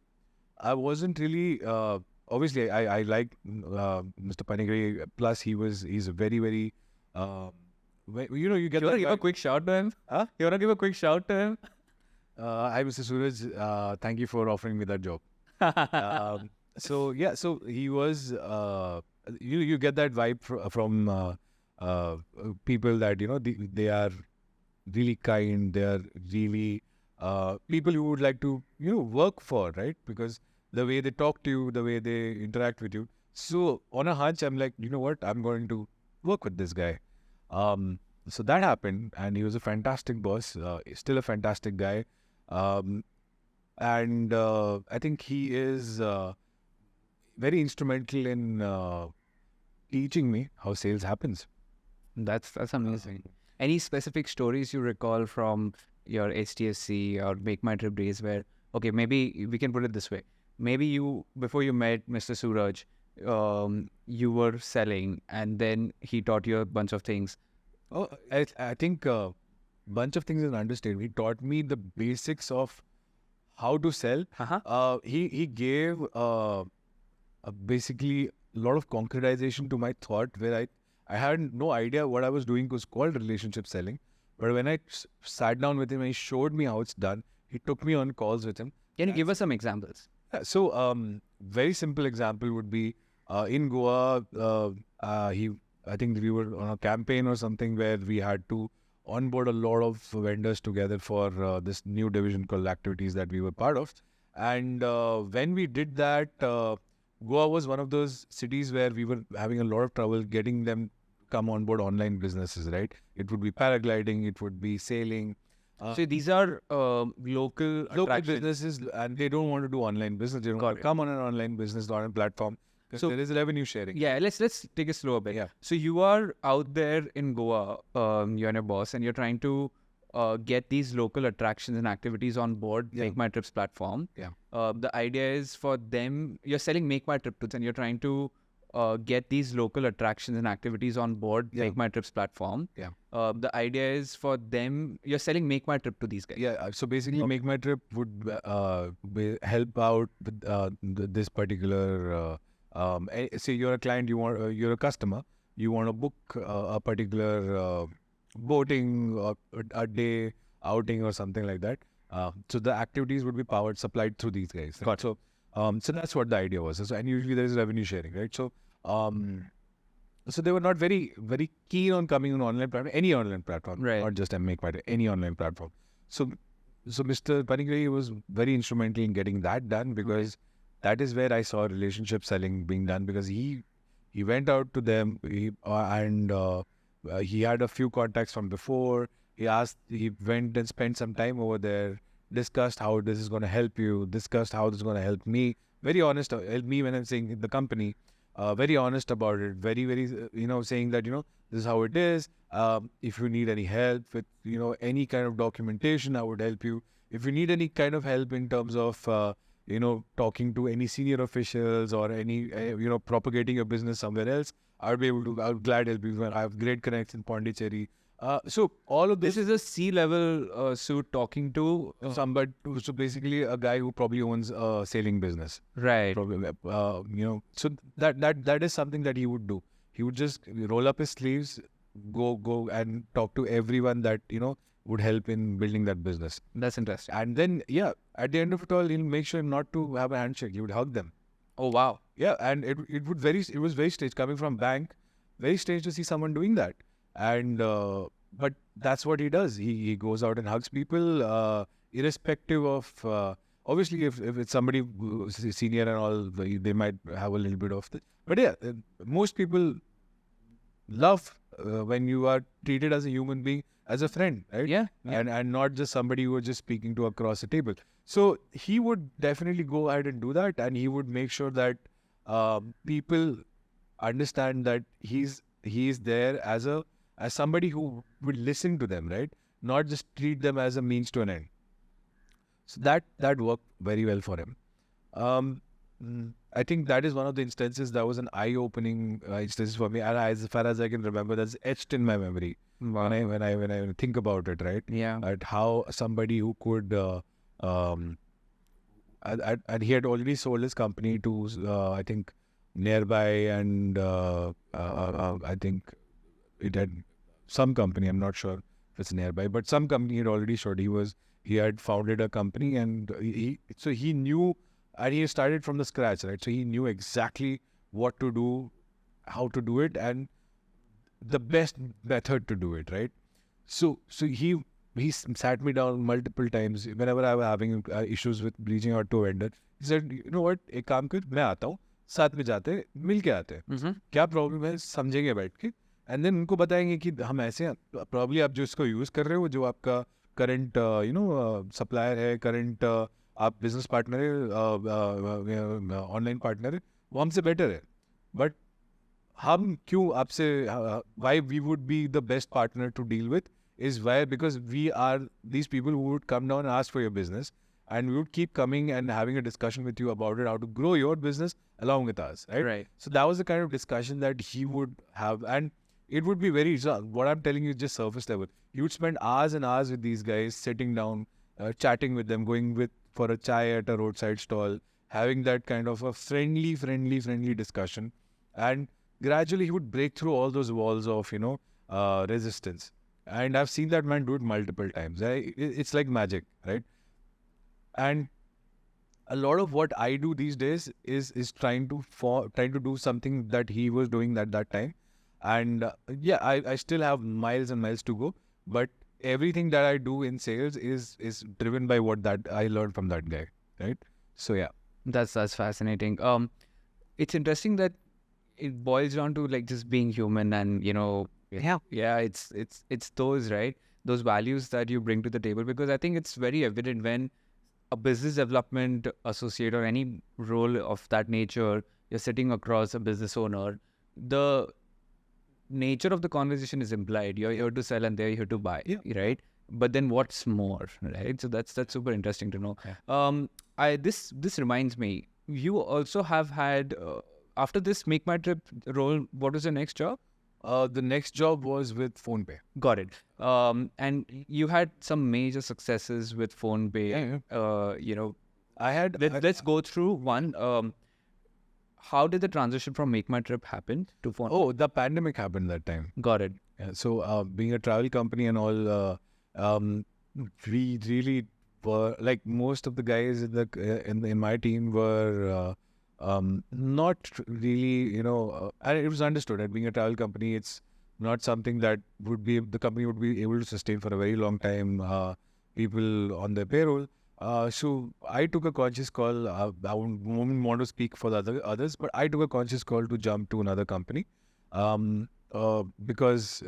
I wasn't really. Obviously, I like Mr. Pondicherry. Plus, he's a very very. You get You wanna that give a vibe. quick shout to him? Huh? You wanna give a quick shout to him? Hi, Mr. Suraj. Thank you for offering me that job. So yeah, so he was. You get that vibe from people that they are really kind. They are really people you would like to work for, right? Because the way they talk to you, the way they interact with you. So on a hunch, I'm like, you know what? I'm going to work with this guy. So that happened, and he was a fantastic boss. Still a fantastic guy. And I think he is very instrumental in teaching me how sales happens. That's amazing. Any specific stories you recall from your HTSC or MakeMyTrip days where, okay, maybe we can put it this way. Maybe before you met Mr. Suraj, you were selling and then he taught you a bunch of things. Oh, I think bunch of things is an understatement. He taught me the basics of how to sell. He gave basically a lot of concretization to my thought where I had no idea what I was doing was called relationship selling. But when I sat down with him and he showed me how it's done, he took me on calls with him. Can you give us some examples? Yeah, so very simple example would be in Goa, I think we were on a campaign or something where we had to onboard a lot of vendors together for this new division called activities that we were part of. And when we did that, Goa was one of those cities where we were having a lot of trouble getting them come on board online businesses, right? It would be paragliding, it would be sailing. So these are local attractions. Businesses, and they don't want to do online business. They don't want to come on an online business, on a platform. So there is revenue sharing. Yeah, let's take it slow a bit. Yeah. So you are out there in Goa, you and your boss, and you're trying to get these local attractions and activities on board MakeMyTrip's platform. Yeah. The idea is for them, you're selling MakeMyTrip to, and you're trying to get these local attractions and activities on board MakeMyTrip's platform. Yeah. The idea is for them, you're selling MakeMyTrip to these guys. Yeah. So basically, MakeMyTrip would help out with this particular. Say you're a client, you're a customer. you want to book a particular boating or a day outing or something like that. So the activities would be supplied through these guys. Right? Got it. So, so that's what the idea was. So, and usually there is revenue sharing, right? So, so they were not very keen on coming on online platform, any online platform, Right. not just MakeMyTrip, any online platform. So Mr. Pondicherry was very instrumental in getting that done, because that is where I saw relationship selling being done, because he went out to them, he had a few contacts from before. He went and spent some time over there, discussed how this is going to help you, discussed how this is going to help me. Very honest, help me when I'm saying the company. Very honest about it. Very, saying that, this is how it is. If you need any help with, any kind of documentation, I would help you. If you need any kind of help in terms of, talking to any senior officials or any, propagating your business somewhere else, I would glad help you. I have great connects in Pondicherry. So all of This is a C-level suit talking to somebody, so basically a guy who probably owns a sailing business. right. Probably, so that is something that he would do. He would just roll up his sleeves, go and talk to everyone that, would help in building that business. That's interesting. And then, at the end of it all, he'll make sure not to have a handshake. He would hug them. Oh wow. Yeah, and it was very strange coming from bank. Very strange to see someone doing that. And but that's what he does. He goes out and hugs people, irrespective of. Obviously, if it's somebody who's senior and all, they might have a little bit of this. But yeah, most people love when you are treated as a human being, as a friend, right? Yeah. And not just somebody you are just speaking to across a table. So he would definitely go ahead and do that, and he would make sure that people understand that he's there as somebody who would listen to them, right? Not just treat them as a means to an end. So that worked very well for him. I think that is one of the instances that was an eye-opening instance for me, and as far as I can remember, that's etched in my memory Wow. when I think about it, right? Yeah. At how somebody who could, and he had already sold his company to, I think, nearby, and I think it had some company. I'm not sure if it's nearby, but some company had already showed. He had founded a company, and he knew, and he started from the scratch, right? So he knew exactly what to do, how to do it, and the best method to do it, right? So he sat me down multiple times whenever I was having issues with reaching out to a vendor. He said, you know what, एक काम कर, मैं आता हूँ, साथ में जाते हैं, मिल के आते हैं, क्या प्रॉब्लम है समझेंगे बैठ के, एंड देन उनको बताएंगे कि हम ऐसे हैं, प्रॉब्ली आप जो इसको यूज़ कर रहे हो, जो आपका करंट सप्लायर है, करंट आप बिजनेस पार्टनर है, ऑनलाइन पार्टनर है, वो हमसे बेटर है, बट हम क्यों आपसे, why we would be the best partner to deal with is why, because we are these people who would come down and ask for your business, and we would keep coming and having a discussion with you about it, how to grow your business along with us, right? Right. So that was the kind of discussion that he would have, and it would be very, what I'm telling you is just surface level. He would spend hours and hours with these guys, sitting down, chatting with them, going for a chai at a roadside stall, having that kind of a friendly discussion, and gradually he would break through all those walls of, resistance. And I've seen that man do it multiple times. It's like magic, right? And a lot of what I do these days is trying to do something that he was doing at that time. And I still have miles and miles to go, but everything that I do in sales is driven by what that I learned from that guy, right? So yeah. That's fascinating. It's interesting that it boils down to like just being human, and it's those, right, those values that you bring to the table, because I think it's very evident when a business development associate or any role of that nature, you're sitting across a business owner, the nature of the conversation is implied. You're here to sell and they're here to buy, right? But then what's more, right? So that's super interesting to know. This reminds me, you also have had after this MakeMyTrip role, what was your next job? The next job was with PhonePe. Got it. And you had some major successes with PhonePe. Yeah. Let's go through one. how did the transition from MakeMyTrip happen to phone? Oh, the pandemic happened that time. Got it. Yeah, so being a travel company and all, we really were like most of the guys in my team were not really, and it was understood that being a travel company, it's not something that the company would be able to sustain for a very long time. People on their payroll. So I took a conscious call. I wouldn't want to speak for the others, but I took a conscious call to jump to another company. Because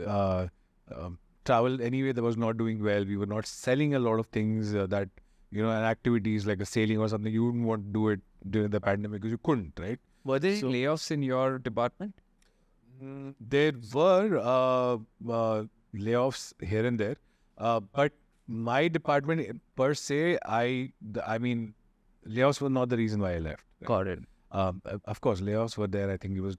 travel anyway that was not doing well. We were not selling a lot of things that and activities like a sailing or something. You wouldn't want to do it during the pandemic because you couldn't, right? Were there So- layoffs in your department? There were layoffs here and there, but my department per se, I mean, layoffs were not the reason why I left. right? Got it. Of course, layoffs were there. I think it was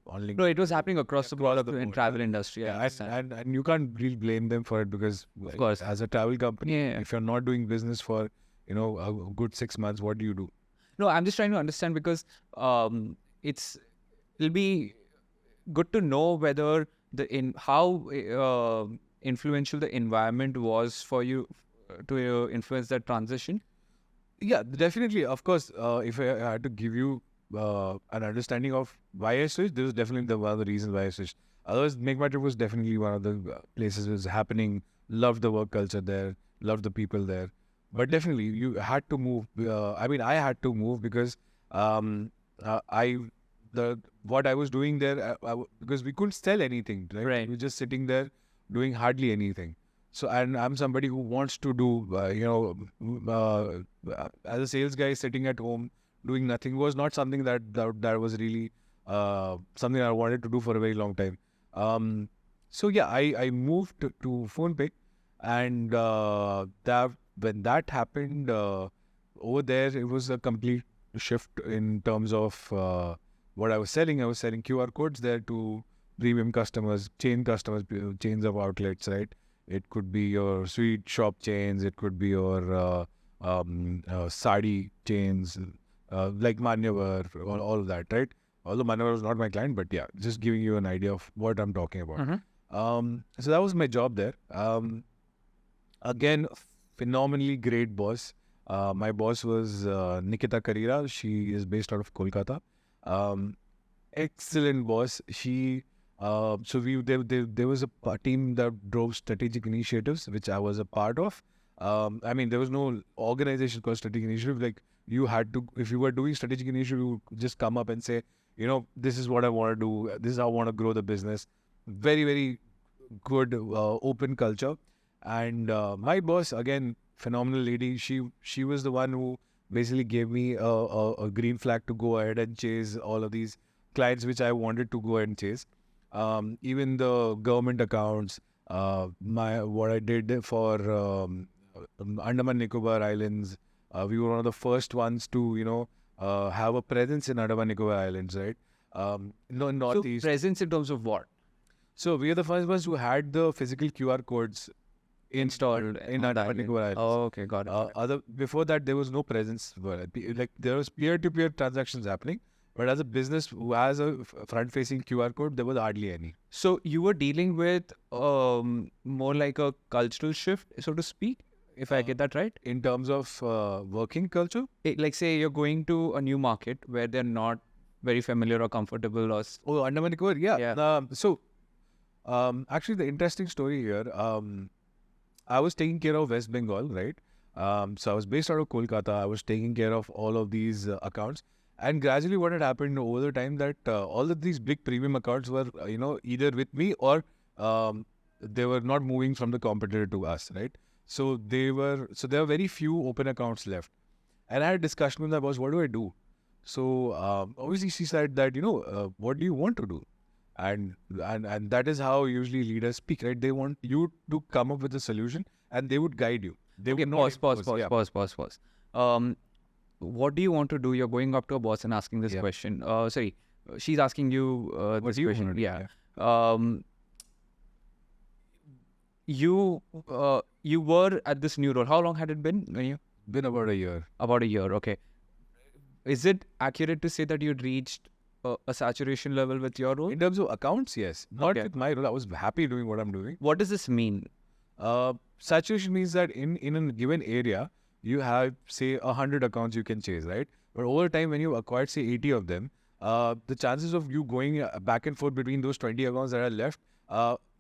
only No, it was happening across the board Across the in board, travel yeah. industry. I yeah, understand. and you can't really blame them for it because, Of course. as a travel company, Yeah. if you're not doing business for a good 6 months, what do you do? No, I'm just trying to understand because it'll be good to know whether how influential the environment was for you to influence that transition. Yeah, definitely. Of course, if I had to give you an understanding of why I switched, this was definitely one of the reasons why I switched. Otherwise, MakeMyTrip was definitely one of the places it was happening. Loved the work culture there, loved the people there. But definitely, you had to move. I had to move because what I was doing there, because we couldn't sell anything, right? Right. We were just sitting there doing hardly anything. So, and I'm somebody who wants to do, as a sales guy sitting at home doing nothing was not something that was really something I wanted to do for a very long time. So yeah, I moved to PhonePe, and when that happened over there, it was a complete shift in terms of what I was selling. I was selling QR codes there to premium customers, chains of outlets, right? It could be your sweet shop chains. It could be your sari chains, like Manyavar, all of that, right? Although Manyavar was not my client, but yeah, just giving you an idea of what I'm talking about. So that was my job there. Again, phenomenally great boss. My boss was Nikita Karira. She is based out of Kolkata. Excellent boss. There was a team that drove strategic initiatives, which I was a part of. There was no organization called strategic initiative. Like you had to, if you were doing strategic initiative, you would just come up and say, this is what I want to do. This is how I want to grow the business. Very, very good, open culture. And my boss, again, phenomenal lady. She was the one who basically gave me a green flag to go ahead and chase all of these clients which I wanted to go ahead and chase. Even the government accounts, what I did for Andaman Nicobar Islands, we were one of the first ones to have a presence in Andaman Nicobar Islands, right? No, in So Northeast. presence in terms of what? So we are the first ones who had the physical QR codes Installed in on the Andaman island. Nicobar Islands. Oh, okay, got it. Before that, there was no presence. Like there was peer-to-peer transactions happening, but as a business who has a front-facing QR code, there was hardly any. So you were dealing with more like a cultural shift, so to speak, if I get that right? In terms of working culture, Like say you're going to a new market where they're not very familiar or comfortable or Andaman Nicobar, yeah. Yeah. Actually, the interesting story here, I was taking care of West Bengal, right? So I was based out of Kolkata. I was taking care of all of these accounts. And gradually what had happened over the time that all of these big premium accounts were, either with me or they were not moving from the competitor to us, right? So there were very few open accounts left. And I had a discussion with my boss, what do I do? So obviously she said that, what do you want to do? And that is how usually leaders speak, right? They want you to come up with a solution and they would guide you. They Okay, would not pause. impose. What do you want to do? You're going up to a boss and asking this Yeah. question. Sorry, she's asking you What this do you question. wanna do? Yeah. You were at this new role. How long had it been when you? Been about a year. About a year. Okay. Is it accurate to say that you'd reached a saturation level with your role? In terms of accounts, yes. Not Okay. with my role. I was happy doing what I'm doing. What does this mean? Saturation means that in a given area, you have, say, 100 accounts you can chase, right? But over time, when you acquired, say, 80 of them, the chances of you going back and forth between those 20 accounts that are left,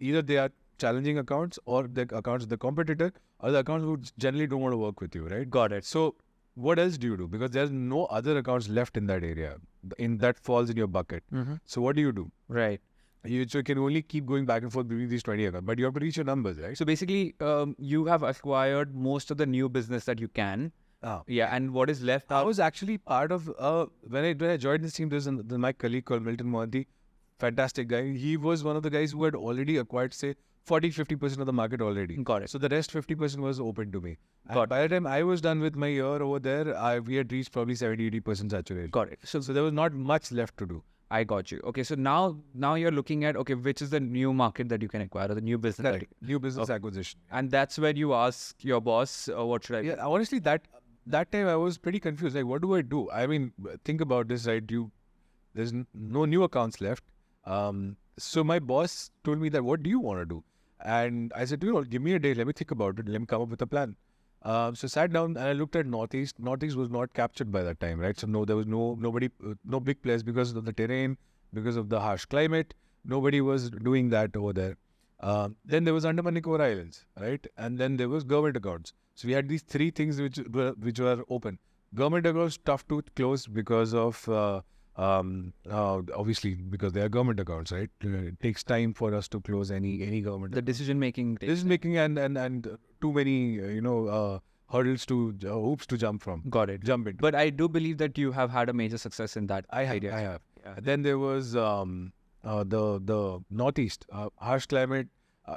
either they are challenging accounts or the accounts of the competitor or the accounts who generally don't want to work with you, right? Got it. So what else do you do? Because there's no other accounts left in that area, in that falls in your bucket. So what do you do? Right. So you can only keep going back and forth between these 20 accounts, but you have to reach your numbers, right? So basically, you have acquired most of the new business that you can. Yeah, and what is left I out? was actually part of when I joined this team. There's my colleague called Milton Mohanty, fantastic guy. He was one of the guys who had already acquired, say, 40-50% of the market already. Got it. So the rest 50% was open to me. And Got it. by the time I was done with my year over there, we had reached probably 70-80% saturation. Got it. So there was not much left to do. I got you. Okay, so now you're looking at, okay, which is the new market that you can acquire, or the new business. Correct. New business acquisition. And that's when you ask your boss, what should I do? Yeah, honestly, that time I was pretty confused. Like, what do I do? I mean, think about this, right? There's no new accounts left. So my boss told me that, what do you want to do? And I said, give me a day. Let me think about it. Let me come up with a plan. So sat down and I looked at Northeast. Northeast was not captured by that time, right? So no, there was nobody, no big players because of the terrain, because of the harsh climate. Nobody was doing that over there. Then there was Andaman Nicobar Islands, right? And then there was government accounts. So we had these three things which were open. Government accounts tough to close because of obviously because they are government accounts, right? It takes time for us to close any government. The decision making. Decision making and too many hurdles to hoops to jump from. Got it. Jump into. But I do believe that you have had a major success in that. I have. Yeah. Then there was the Northeast, harsh climate.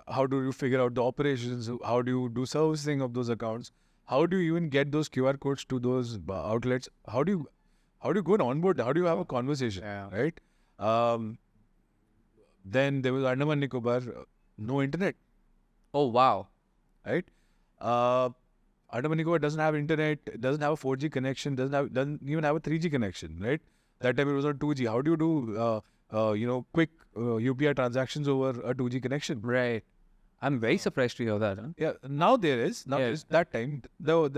How do you figure out the operations? How do you do servicing of those accounts? How do you even get those QR codes to those outlets? How do you go and onboard? How do you have a conversation? Yeah. Right. Then there was Andaman Nicobar, no internet. Oh, wow. Right. Andaman Nicobar doesn't have internet, doesn't have a 4G connection, doesn't even have a 3G connection. Right. That time it was on 2G. How do you do quick UPI transactions over a 2G connection? Right. I'm very surprised to hear that. Huh? Yeah, now there is. Now Yeah. there is. That time,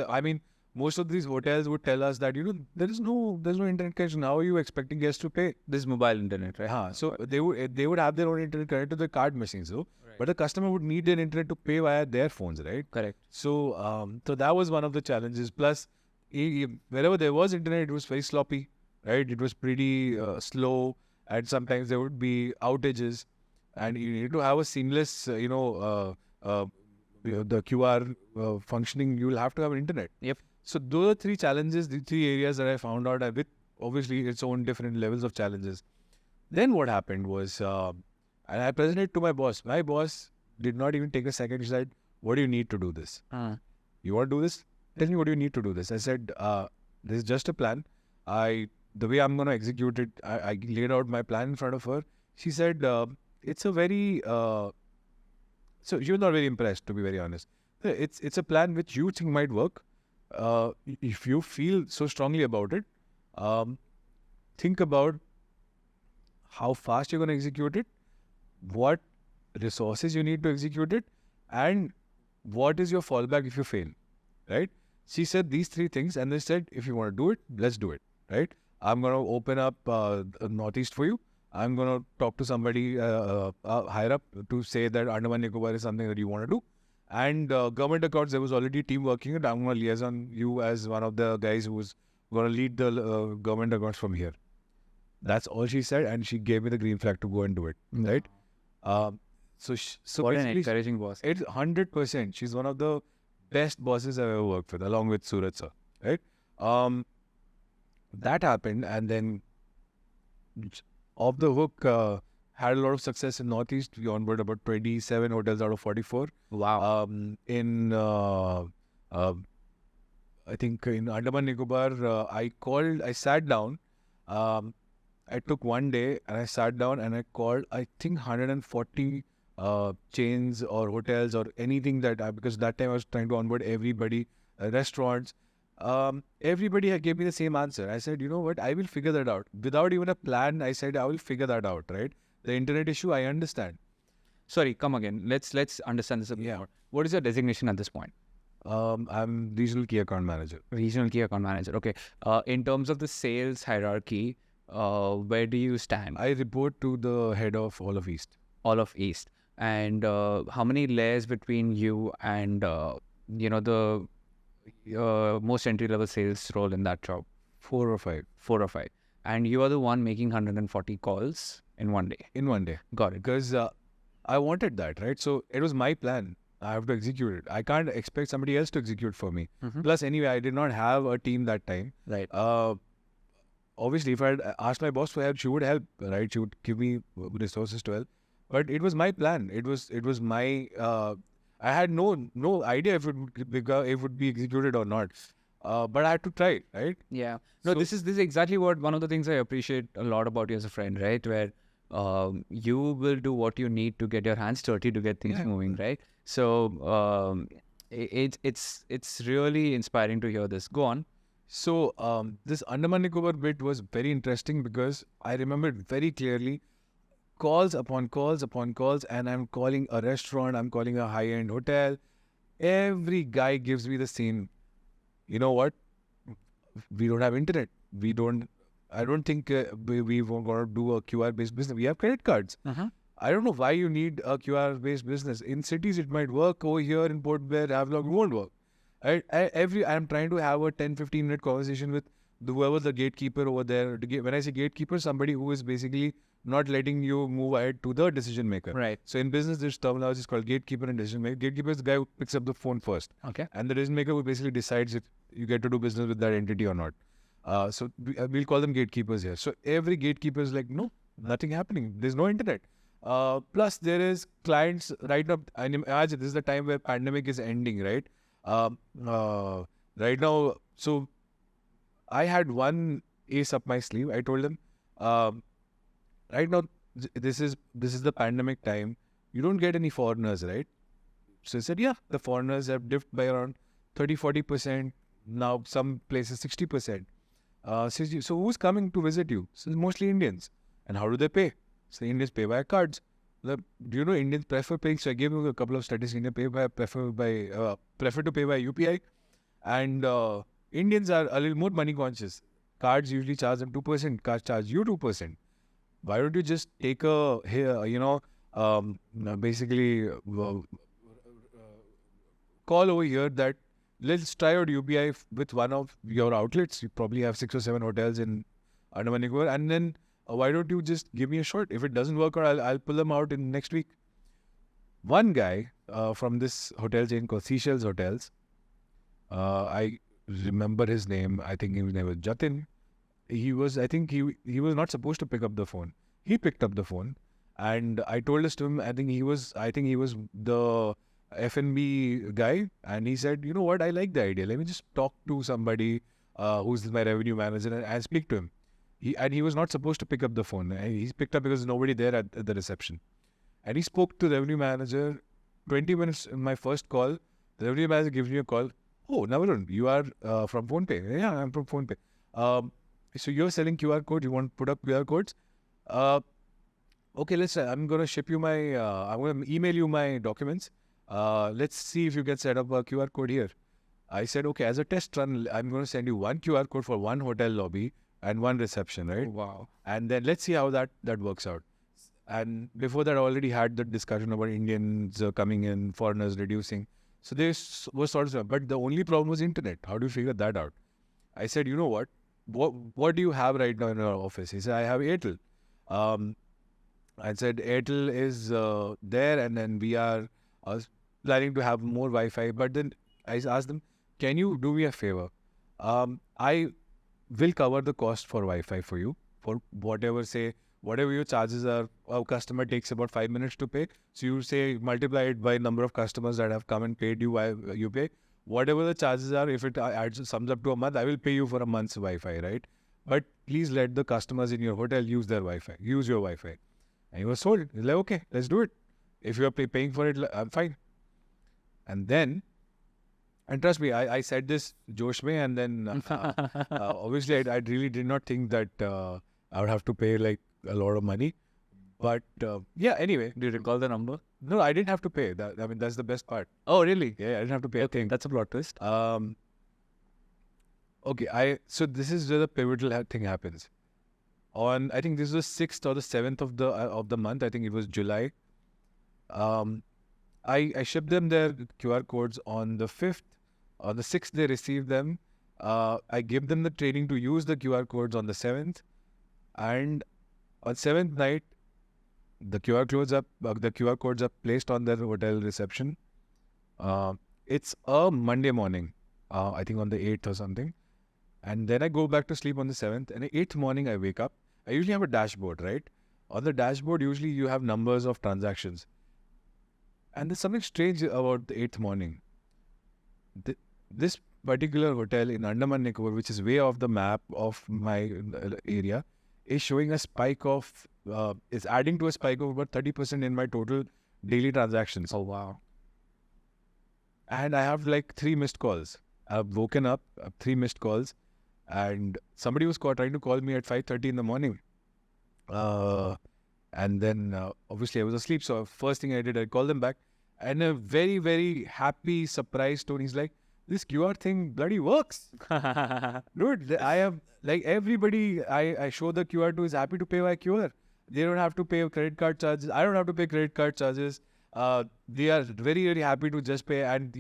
I mean, most of these hotels would tell us that there's no internet connection. How are you expecting guests to pay? This is mobile internet, right? So they would have their own internet connected to the card machines, though. Right. But the customer would need their internet to pay via their phones, right? Correct. So so that was one of the challenges. Plus, wherever there was internet, it was very sloppy, right? It was pretty slow, and sometimes there would be outages. And you need to have a seamless, the QR functioning. You will have to have internet. Yep. So those are three challenges, the three areas that I found out with obviously its own different levels of challenges. Then what happened was, and I presented to my boss. My boss did not even take a second. He said, "What do you need to do this? You want to do this? Tell me what do you need to do this." I said, "This is just a plan. The way I'm going to execute it, I laid out my plan in front of her." She said, "It's a very..." So she was not very impressed, to be very honest. It's a plan which you think might work. If you feel so strongly about it, think about how fast you're going to execute it, what resources you need to execute it, and what is your fallback if you fail, right? She said these three things, and they said, if you want to do it, let's do it, right? I'm going to open up Northeast for you. I'm going to talk to somebody higher up to say that Andaman Nicobar is something that you want to do. And government accounts, there was already a team working it. I'm going to liaison you as one of the guys who was going to lead the government accounts from here. That's all she said, and she gave me the green flag to go and do it, right? So What an basically, encouraging boss. it's 100%. She's one of the best bosses I've ever worked with, along with Surat sir, right? That happened, and then off the hook, had a lot of success in Northeast. We onboarded about 27 hotels out of 44. Wow. I think in Andaman Nicobar, I sat down. I took one day and I sat down and I called, I think 140 chains or hotels or anything because that time I was trying to onboard everybody, restaurants. Everybody had gave me the same answer. I said, you know what, I will figure that out. Without even a plan, I said, I will figure that out, right? The internet issue, I understand. Sorry, come again. Let's understand this a bit more. What is your designation at this point? I'm regional key account manager. Regional key account manager. Okay. In terms of the sales hierarchy, where do you stand? I report to the head of all of East. All of East. And how many layers between you and the most entry level sales role in that job? 4 or 5. 4 or 5. And you are the one making 140 calls in one day. In one day. Got it. Because I wanted that, right? So it was my plan. I have to execute it. I can't expect somebody else to execute for me. Plus, anyway, I did not have a team that time. Right. Obviously, if I had asked my boss for help, she would help, right? She would give me resources to help. But it was my plan. It was my. I had no idea if it would be executed or not. But I had to try, right? Yeah. No, this is exactly what one of the things I appreciate a lot about you as a friend, right? Where you will do what you need to get your hands dirty to get things moving, right? So it's really inspiring to hear this. Go on. So this Andaman Nicobar bit was very interesting because I remembered very clearly calls upon calls upon calls, and I'm calling a restaurant, I'm calling a high-end hotel. Every guy gives me the same. You know what? We don't have internet. I don't think we were going to do a QR-based business. We have credit cards. I don't know why you need a QR-based business. In cities, it might work. Over here in Port Blair, Havelock, it won't work. I'm trying to have a 10-15 minute conversation with whoever the gatekeeper over there. When I say gatekeeper, somebody who is basically not letting you move ahead to the decision maker. Right. So in business, this terminology is called gatekeeper and decision maker. Gatekeeper is the guy who picks up the phone first. Okay. And the decision maker who basically decides if you get to do business with that entity or not. So we'll call them gatekeepers here. So every gatekeeper is like, no, nothing happening. There's no internet. Plus there is clients right now. And imagine this is the time where pandemic is ending, right? Right now, so I had one ace up my sleeve. I told them, right now, this is the pandemic time. You don't get any foreigners, right? So I said, yeah, the foreigners have dipped by around 30-40%. Now some places 60%. So who's coming to visit you? So it's mostly Indians. And how do they pay? So Indians pay by cards. Do you know Indians prefer paying? So I gave you a couple of statistics. Indians prefer to pay by UPI, and Indians are a little more money conscious. Cards usually charge them 2%. Cards charge you 2%. Why don't you just take basically call over here that let's try out UPI with one of your outlets. You probably have 6 or 7 hotels in Andaman Nicobar, and then why don't you just give me a shot? If it doesn't work out, I'll pull them out in next week. One guy from this hotel chain called Seashells Hotels, I remember his name. I think his name was Jatin. He was not supposed to pick up the phone. He picked up the phone, and I told this to him. I think he was the F&B guy, and he said, you know what, I like the idea. Let me just talk to somebody who's my revenue manager and speak to him. He was not supposed to pick up the phone. He picked up because there's nobody there at the reception. And he spoke to the revenue manager. 20 minutes in my first call, the revenue manager gives me a call. Oh, Navarun, you are from PhonePe. Yeah, I'm from PhonePe. So you're selling QR codes. You want to put up QR codes? Okay, I'm going to ship you I'm going to email you my documents. Let's see if you can set up a QR code here. I said, okay, as a test run, I'm going to send you one QR code for one hotel lobby and one reception, right? Wow. And then let's see how that works out. And before that, I already had the discussion about Indians coming in, foreigners reducing. So this was sort of, but the only problem was internet. How do you figure that out? I said, you know what? What do you have right now in your office? He said, I have Airtel. I said, Airtel is there, and then we are planning to have more Wi-Fi. But then I asked them, can you do me a favor? I will cover the cost for Wi-Fi for you, for whatever your charges are. A customer takes about 5 minutes to pay. So you say multiply it by number of customers that have come and paid you, you pay. Whatever the charges are, if it sums up to a month, I will pay you for a month's Wi-Fi, right? But please let the customers in your hotel use their Wi-Fi, use your Wi-Fi. And he was sold. He's like, okay, let's do it. If you are paying for it, I'm fine. And then And trust me, I said this Josh mein, and then obviously I really did not think that I would have to pay like a lot of money. But yeah, anyway. Do you recall the number? No, I didn't have to pay. I mean, that's the best part. Oh, really? Yeah, I didn't have to pay a thing. That's a plot twist. Okay, so this is where the pivotal thing happens. I think this was the 6th or the 7th of the month. I think it was July. I shipped them their QR codes on the 5th. On the 6th, they received them. I gave them the training to use the QR codes on the 7th. And on 7th night, the QR codes are placed on their hotel reception. It's a Monday morning, I think on the 8th or something. And then I go back to sleep on the 7th. And the 8th morning, I wake up. I usually have a dashboard, right? On the dashboard, usually you have numbers of transactions. And there's something strange about the 8th morning. This particular hotel in Andaman Nicobar, which is way off the map of my area, is showing a spike of, is adding to a spike of about 30% in my total daily transactions. Oh, wow. And I have like 3 missed calls. I've woken up, 3 missed calls, and somebody was trying to call me at 5:30 in the morning. And then obviously I was asleep. So first thing I did, I called them back, and a very, very happy, surprised tone. He's like, "This QR thing bloody works." Dude, I have like everybody I show the QR to is happy to pay by QR. They don't have to pay credit card charges. I don't have to pay credit card charges. They are very, very happy to just pay. And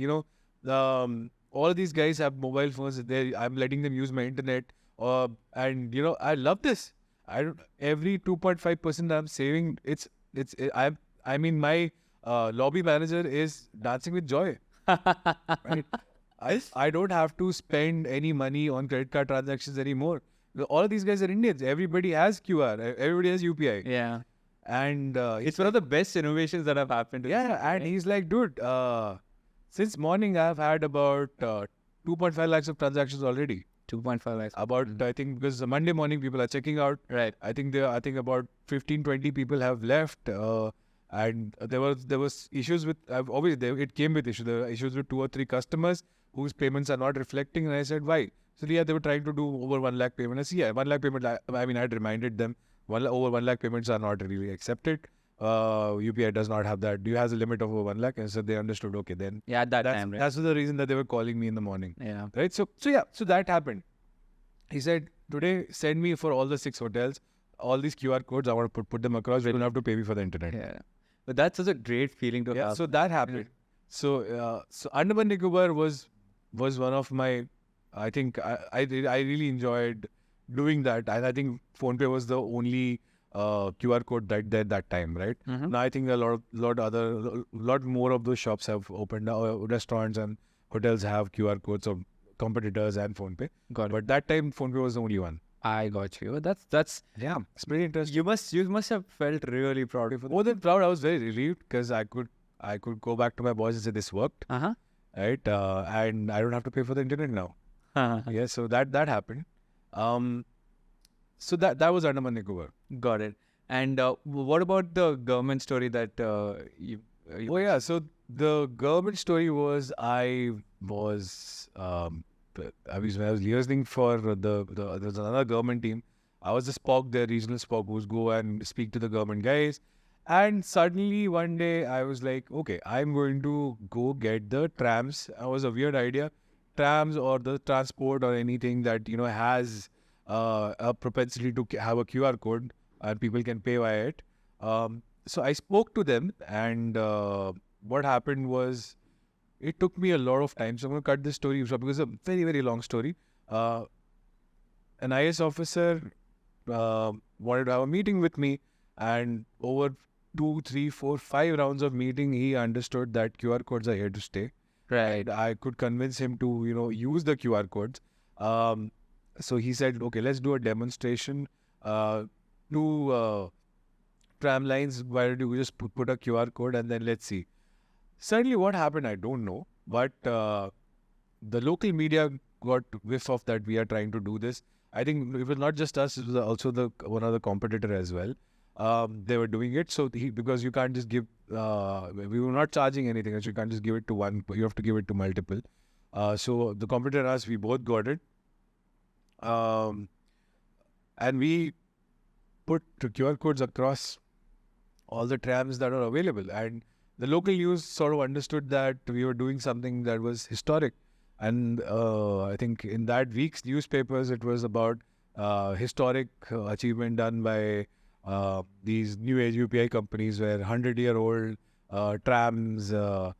all of these guys have mobile phones. I'm letting them use my internet. And I love this. Every 2.5% I'm saving. I mean, my lobby manager is dancing with joy. Right? I don't have to spend any money on credit card transactions anymore. All of these guys are Indians. Everybody has QR. Everybody has UPI. Yeah. And It's one of the best innovations that have happened. and he's like, dude, since morning I've had about 2.5 lakhs of transactions already. 2.5 lakhs. About I think because Monday morning people are checking out. Right. I think about 15-20 people have left. And there was issues with obviously it came with issues. There were issues with 2 or 3 customers whose payments are not reflecting. And I said, why? So yeah, they were trying to do over 1 lakh payment. I said, yeah, 1 lakh payment. I mean, I had reminded them over 1 lakh payments are not really accepted. UPI does not have that. Do you have a limit of over 1 lakh? And so they understood. Okay, then Yeah, at that time, right? that's the reason that they were calling me in the morning. Yeah. Right. So that happened. He said, today send me for all the 6 hotels all these QR codes. I want to put them across. You don't have to pay me for the internet. Yeah. But that's such a great feeling to have. So that happened. So Andaman Nicobar was one of my. I think I really enjoyed doing that, and I think PhonePe was the only QR code that time, right? Mm-hmm. Now I think a lot more of those shops have opened. Restaurants and hotels have QR codes of competitors and PhonePe. Got it. But that time PhonePe was the only one. I got you. That's Yeah, it's pretty interesting. you must have felt really proud of it. More than proud, I was very relieved because I could go back to my boss and say this worked, Uh-huh. right? And I don't have to pay for the internet now. Yeah, so that happened. So that was Andaman Nicobar. Got it. And what about the government story that you Oh yeah, so the government story was when I was liaising for there's another government team. I was the SPOC, the regional SPOC, who's go and speak to the government guys. And suddenly one day I was like, okay, I'm going to go get the trams. It was a weird idea. Trams or the transport or anything that, has a propensity to have a QR code and people can pay via it. So I spoke to them, and what happened was it took me a lot of time. So I'm going to cut this story short because it's a very, very long story. An IS officer wanted to have a meeting with me, and over 2, 3, 4, 5 rounds of meeting, he understood that QR codes are here to stay. right? I could convince him to, use the QR codes. So he said, okay, let's do a demonstration. Tram lines, why don't you just put a QR code and then let's see. Suddenly what happened, I don't know. But the local media got whiff of that we are trying to do this. I think it was not just us, it was also one other competitor as well. They were doing it. So because you can't just give, we were not charging anything, so you can't just give it to one, you have to give it to multiple. So the competitor and us, we both got it. And we put the QR codes across all the trams that are available. And the local news sort of understood that we were doing something that was historic. And I think in that week's newspapers, it was about historic achievement done by these new age UPI companies where 100-year-old trams are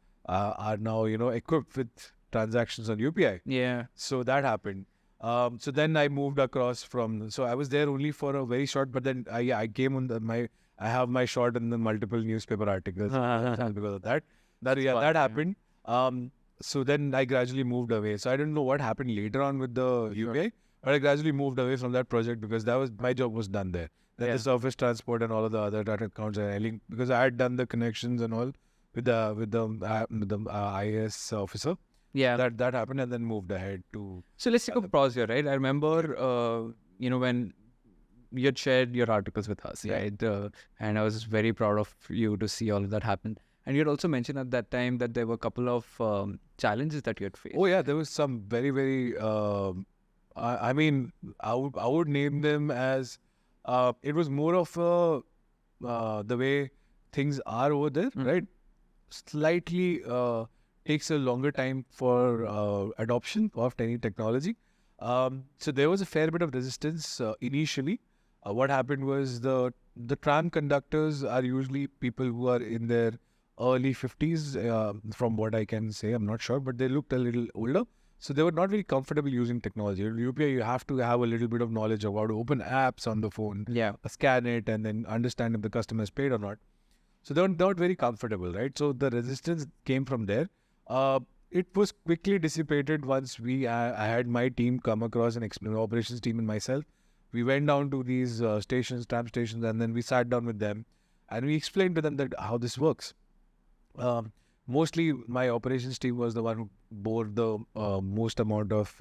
now, equipped with transactions on UPI. Yeah. So that happened. So then I moved across so I was there only for a very short, but then I came on I have my shot in the multiple newspaper articles because of that. That happened. So then I gradually moved away. So I don't know what happened later on with the UPI, but I gradually moved away from that project because my job was done there. Then the surface transport and all of the other data accounts I linked because I had done the connections and all with the IAS officer. Yeah. That happened and then moved ahead to. So let's take a pause here, right? I remember, when you had shared your articles with us, right? And I was very proud of you to see all of that happen. And you had also mentioned at that time that there were a couple of challenges that you had faced. Oh yeah, there was some very, very. I mean, I would name them as. It was more of the way things are over there, right? Slightly takes a longer time for adoption of any technology. So there was a fair bit of resistance initially. What happened was the tram conductors are usually people who are in their early 50s, from what I can say. I'm not sure, but they looked a little older. So they were not very comfortable using technology. In UPI, you have to have a little bit of knowledge of how to open apps on the phone, scan it, and then understand if the customer is paid or not. So they were not very comfortable, right? So the resistance came from there. It was quickly dissipated once I had my team come across an operations team and myself. We went down to these tram stations, and then we sat down with them, and we explained to them that how this works. Mostly, my operations team was the one who bore the most amount of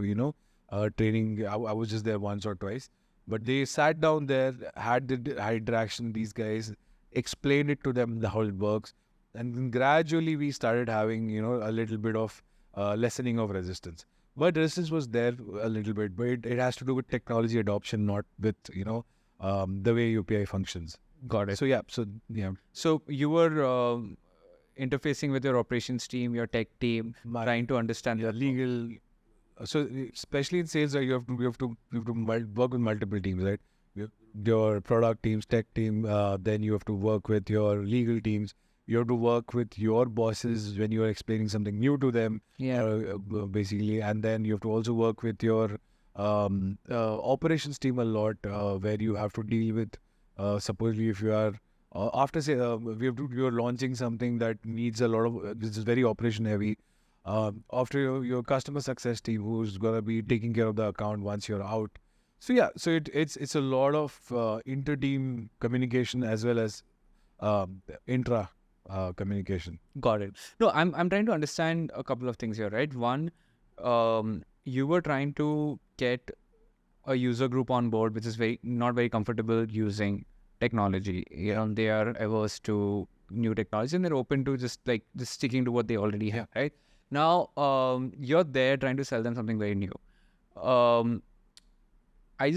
training. I was just there once or twice, but they sat down there, had interaction. These guys explained it to them how it works, and then gradually we started having a little bit of lessening of resistance. But resistance was there a little bit, but it has to do with technology adoption, not with the way UPI functions. Got it. So yeah. So you were interfacing with your operations team, your tech team, trying to understand the legal. So especially in sales, you have to work with multiple teams, right? Your product teams, tech team. Then you have to work with your legal teams. You have to work with your bosses when you are explaining something new to them. Basically, and then you have to also work with your operations team a lot, where you have to deal with. Supposedly, if you are after say you're launching something that needs a lot of this is very operation heavy. After your customer success team, who's gonna be taking care of the account once you're out. So yeah, so it's a lot of inter-team communication as well as intra communication. Got it. No, I'm trying to understand a couple of things here, right? One, you were trying to get a user group on board which is not very comfortable using technology. They are averse to new technology and they're open to just sticking to what they already have, right? Now, you're there trying to sell them something very new. I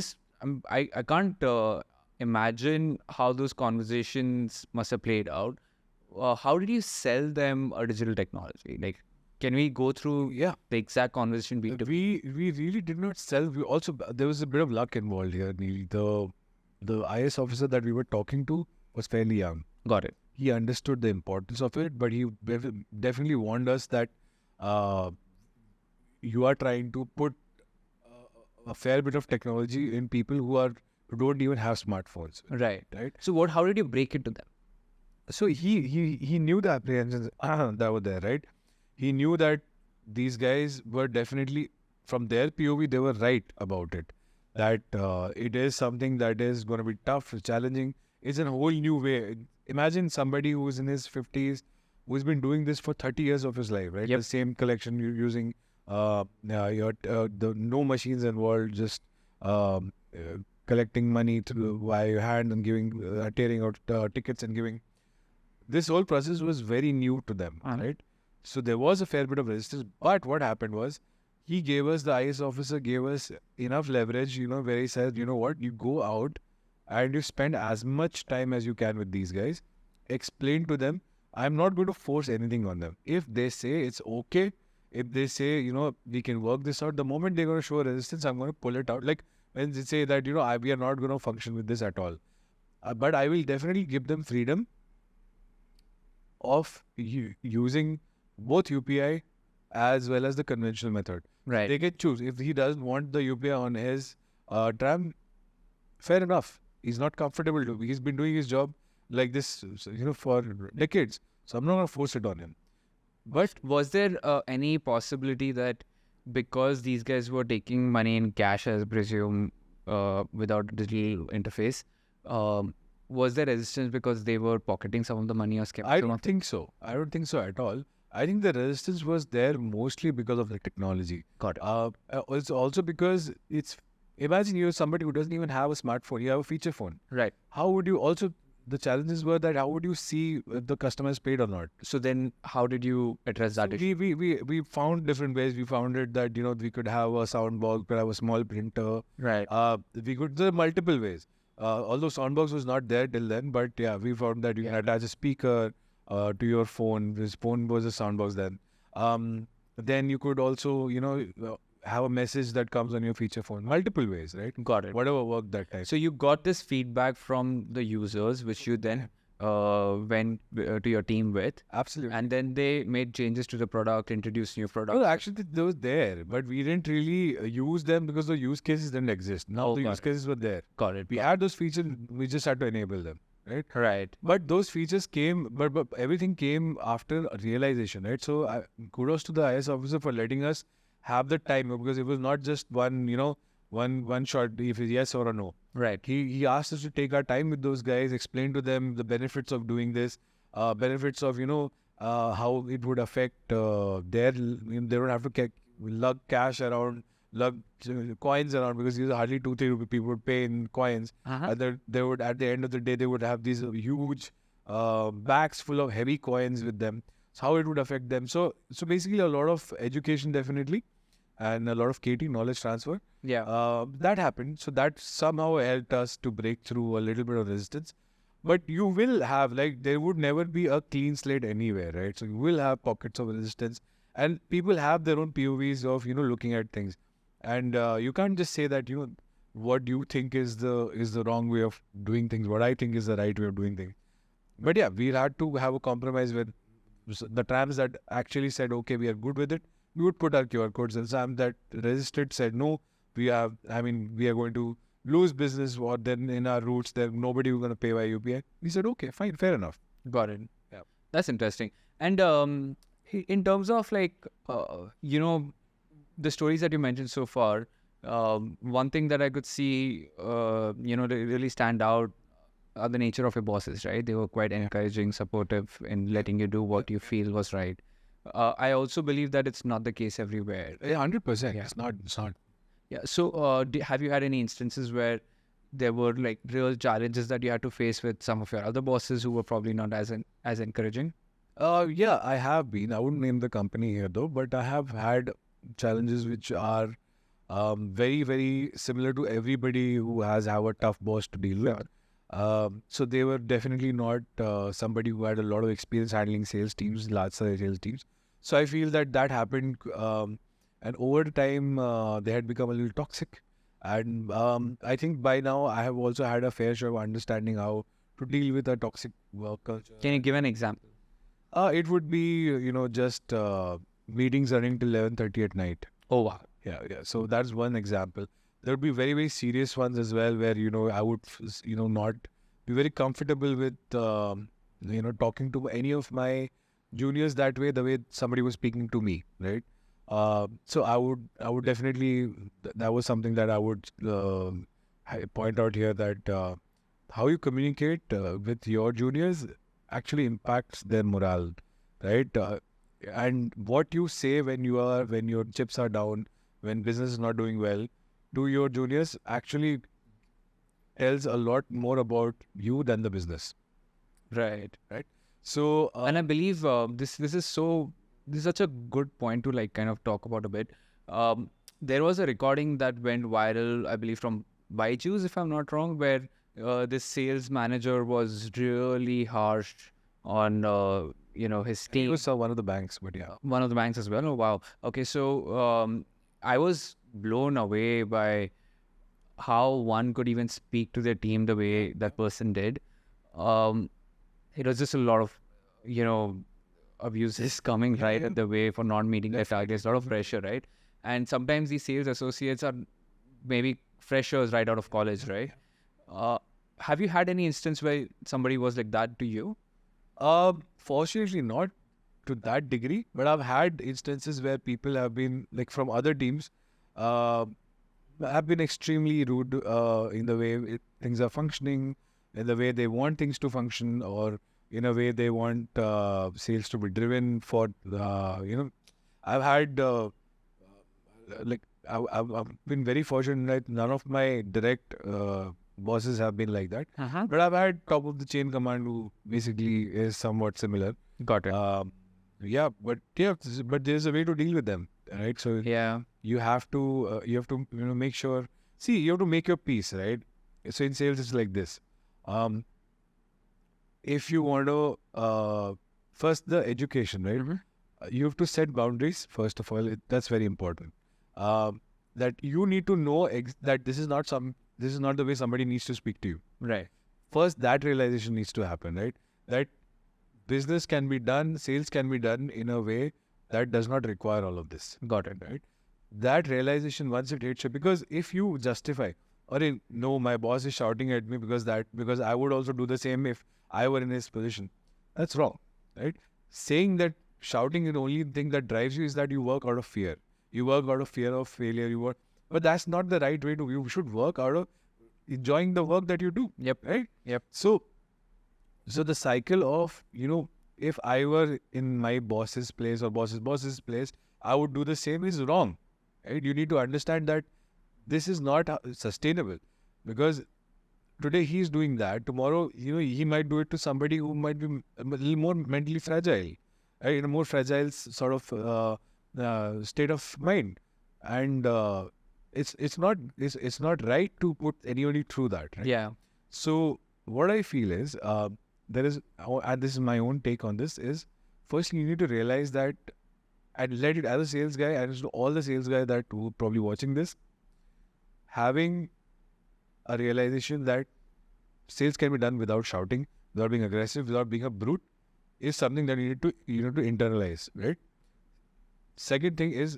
can't imagine how those conversations must have played out. How did you sell them a digital technology? Like, can we go through the exact conversation we took? We really did not sell. We also, there was a bit of luck involved here, Neil. The IS officer that we were talking to was fairly young. Got it. He understood the importance of it, but he definitely warned us that you are trying to put a fair bit of technology in people who don't even have smartphones. Right. Right. So how did you break it to them? So he knew the apprehensions that were there, right? He knew that these guys were definitely, from their POV, they were right about it. That it is something that is going to be tough, challenging. It's a whole new way. Imagine somebody who's in his 50s, who's been doing this for 30 years of his life, right? Yep. The same collection you're using, the no machines involved, just collecting money by your hand and tearing out tickets and giving. This whole process was very new to them, right? So there was a fair bit of resistance. But what happened was, the IS officer gave us enough leverage, where he said, you know what, you go out and you spend as much time as you can with these guys. Explain to them, I'm not going to force anything on them. If they say it's okay, if they say, we can work this out, the moment they're going to show resistance, I'm going to pull it out. Like when they say that, we are not going to function with this at all. But I will definitely give them freedom of using both UPI as well as the conventional method. Right. They can choose. If he doesn't want the UPI on his tram, fair enough. He's not comfortable to. He's been doing his job like this, for decades. So I'm not going to force it on him. But was there any possibility that because these guys were taking money in cash, as presume, without digital interface, was there resistance because they were pocketing some of the money or skipping? I don't think so. I don't think so at all. I think the resistance was there mostly because of the technology. Got it. It's also because imagine you're somebody who doesn't even have a smartphone. You have a feature phone. Right. How would you the challenges were that how would you see if the customer is paid or not? So then how did you address that issue? We found different ways. We found it that, we could have a sound box, we could have a small printer. Right. There are multiple ways. Although soundbox was not there till then, but yeah, we found that you can attach a speaker to your phone. This phone was a soundbox then. Then you could also, have a message that comes on your feature phone. Multiple ways, right? Got it. Whatever worked that time. So you got this feedback from the users, which you then went to your team with. Absolutely. And then they made changes to the product, introduced new products. Well, actually, they was there, but we didn't really use them because the use cases didn't exist. Now the use cases were there. Got it. We had those features, we just had to enable them, right? Right. But those features came, but everything came after realization, right? So kudos to the IS officer for letting us have the time, because it was not just one shot, if it's yes or a no. Right. He asked us to take our time with those guys, explain to them the benefits of doing this, benefits of, how it would affect they don't have to lug cash around, lug coins around, because these are hardly 2-3 rupee people would pay in coins. They would, at the end of the day, they would have these huge bags full of heavy coins with them. So how it would affect them. So basically a lot of education definitely, and a lot of KT, knowledge transfer. Yeah. That happened. So that somehow helped us to break through a little bit of resistance. But you will have, there would never be a clean slate anywhere, right? So you will have pockets of resistance, and people have their own POVs of, looking at things. And you can't just say that, what you think is the wrong way of doing things, what I think is the right way of doing things. But yeah, we had to have a compromise with the trams that actually said, okay, we are good with it. We would put our QR codes, and some that resisted said, no, we are going to lose business, or then in our routes, then nobody was going to pay by UPI. We said, okay, fine, fair enough. Got it. Yeah. That's interesting. And in terms of the stories that you mentioned so far, one thing that I could see, they really stand out are the nature of your bosses, right? They were quite encouraging, supportive in letting you do what you feel was right. I also believe that it's not the case everywhere. 100%. It's not. Yeah. So have you had any instances where there were real challenges that you had to face with some of your other bosses who were probably not as encouraging? Yeah, I have been. I wouldn't name the company here though, but I have had challenges which are very, very similar to everybody who has a tough boss to deal with. So they were definitely not somebody who had a lot of experience handling sales teams, large size sales teams. So I feel that happened, and over time they had become a little toxic. And I think by now I have also had a fair share of understanding how to deal with a toxic work culture. Can you give an example? It would be, just meetings running till 11:30 at night. Oh, wow. Yeah. So that's one example. There would be very, very serious ones as well, where, I would, not be very comfortable with, talking to any of my juniors that way, the way somebody was speaking to me, right? So I would definitely, that was something that I would point out here, that how you communicate with your juniors actually impacts their morale, right? And what you say when your chips are down, when business is not doing well, to your juniors actually tells a lot more about you than the business. Right. So and I believe this is so this is such a good point to like kind of talk about a bit. There was a recording that went viral, I believe, from Byju's, if I'm not wrong, where this sales manager was really harsh on his It team. was one of the banks, but yeah. One of the banks as well. Oh wow. Okay, so I was blown away by how one could even speak to their team the way that person did. It was just a lot of, abuses coming right at the way for not meeting their targets, a lot of pressure, right? And sometimes these sales associates are maybe freshers right out of college, right? Have you had any instance where somebody was like that to you? Fortunately not to that degree, but I've had instances where people have been like from other teams, have been extremely rude in the way things are functioning, in the way they want things to function, or in a way they want sales to be driven for I've had I've been very fortunate that none of my direct bosses have been like that. But I've had top of the chain command who basically is somewhat similar. Got it. But there's a way to deal with them, right? So Yeah. you have to make sure. See, you have to make your peace, right? So in sales, it's like this. If you want to first the education, right? You have to set boundaries first of all. That's very important. That you need to know that this is not the way somebody needs to speak to you. Right. First, that realization needs to happen, right? That business can be done, sales can be done in a way that does not require all of this. Got it. Right? That realization, once it hits you, because if you justify, or no, my boss is shouting at me because I would also do the same if I were in his position. That's wrong, right? Saying that shouting is the only thing that drives you is that you work out of fear. You work out of fear of failure. But that's not the right way to. You should work out of enjoying the work that you do. Yep. Right. Yep. So the cycle of if I were in my boss's place or boss's place, I would do the same is wrong. Right? You need to understand that this is not sustainable, because today he's doing that. Tomorrow, he might do it to somebody who might be a little more mentally fragile, right? In a more fragile sort of state of mind, and it's not right to put anybody through that. Right? Yeah. So what I feel is and this is my own take on this, is first you need to realize that, and let it as a sales guy, and to all the sales guys that who are probably watching this, having a realization that sales can be done without shouting, without being aggressive, without being a brute, is something that you need to internalize, right? Second thing is,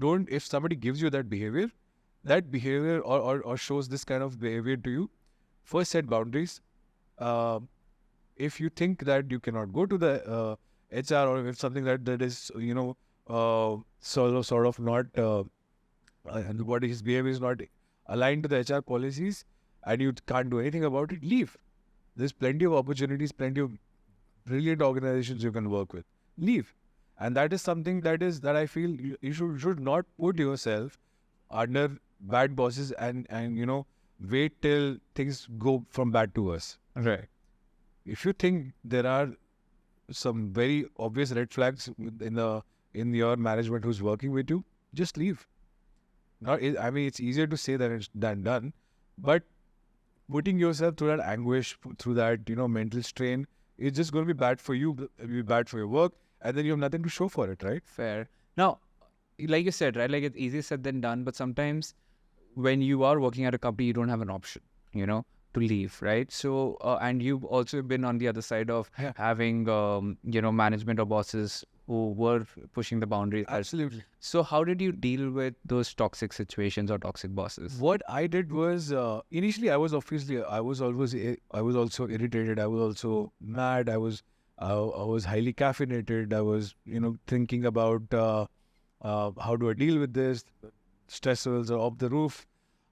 if somebody gives you that behavior or shows this kind of behavior to you, first set boundaries. If you think that you cannot go to the HR, or if something that is sort of not and what his behavior is not aligned to the HR policies, and you can't do anything about it, leave. There's plenty of opportunities, plenty of brilliant organizations you can work with. Leave. And that is something that I feel you should not put yourself under bad bosses and wait till things go from bad to worse. Right. If you think there are some very obvious red flags in your management who's working with you, just leave. It's easier to say than done, but putting yourself through that anguish, through that mental strain, it's just going to be bad for you, be bad for your work, and then you have nothing to show for it, right? Fair. Now, like you said, right? Like it's easier said than done, but sometimes when you are working at a company, you don't have an option, to leave, right? So, and you've also been on the other side of having, management or bosses who were pushing the boundaries. Absolutely. So how did you deal with those toxic situations or toxic bosses? What I did was, initially I was also irritated. I was also mad. I was highly caffeinated. I was, thinking about how do I deal with this? Stress levels are off the roof.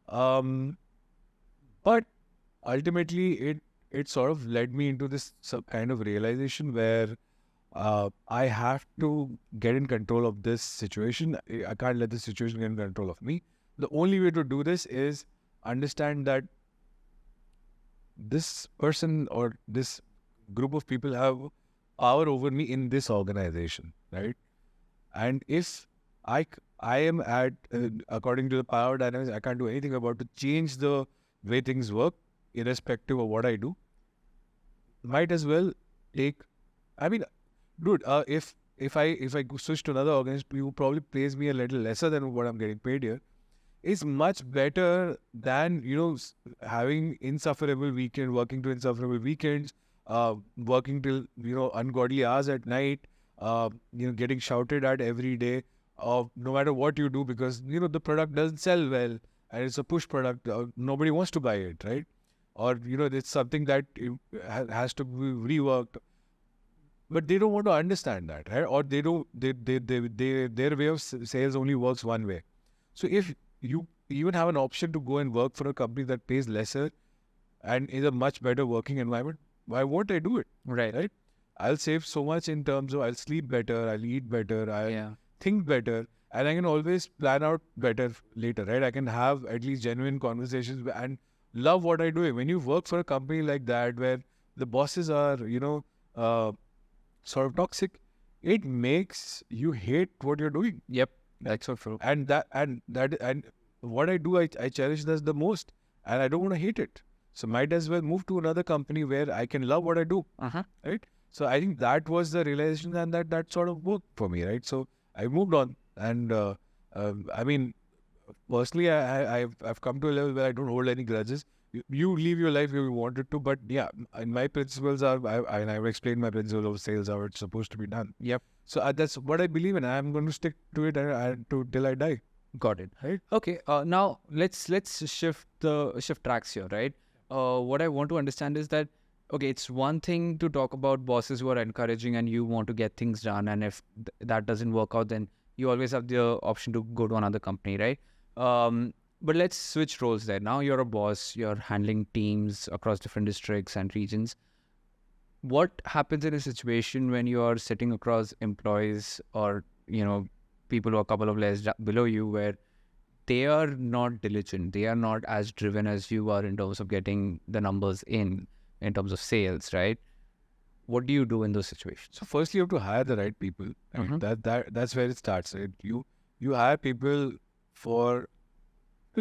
But ultimately, it sort of led me into this kind of realization where I have to get in control of this situation. I can't let the situation get in control of me. The only way to do this is understand that this person or this group of people have power over me in this organization, right? And if I am at, according to the power dynamics, I can't do anything about to change the way things work, irrespective of what I do. Might as well take, I mean, dude, if I switch to another organization, you probably pays me a little lesser than what I'm getting paid here. It's much better than, having insufferable weekend, working to insufferable weekends, working till, ungodly hours at night, getting shouted at every day, no matter what you do, because, the product doesn't sell well and it's a push product. Nobody wants to buy it, right? Or, it's something that has to be reworked. But they don't want to understand that, right? Or they don't, their way of sales only works one way. So if you even have an option to go and work for a company that pays lesser and is a much better working environment, why won't I do it? Right. I'll save so much in terms of I'll sleep better, I'll eat better, I'll Yeah. think better, and I can always plan out better later, right? I can have at least genuine conversations and love what I do. When you work for a company like that where the bosses are, sort of toxic, it makes you hate what you're doing. Yep. That's so true. And what I do, I cherish this the most, and I don't want to hate it. So might as well move to another company where I can love what I do, right? So I think that was the realization, and that sort of worked for me, right? So I moved on, and I mean, personally, I've come to a level where I don't hold any grudges. You live your life if you wanted to, but yeah, and my principles are, I've explained my principles of sales, how it's supposed to be done. Yep. So that's what I believe in. I'm going to stick to it till I die. Got it. Right. Okay. Now let's shift tracks here, right? What I want to understand is that, okay, it's one thing to talk about bosses who are encouraging and you want to get things done, and if that doesn't work out, then you always have the option to go to another company, right? But let's switch roles there. Now you're a boss, you're handling teams across different districts and regions. What happens in a situation when you are sitting across employees or, people who are a couple of layers below you, where they are not diligent, they are not as driven as you are in terms of getting the numbers in terms of sales, right? What do you do in those situations? So firstly, you have to hire the right people. Right? That's where it starts. Right? You hire people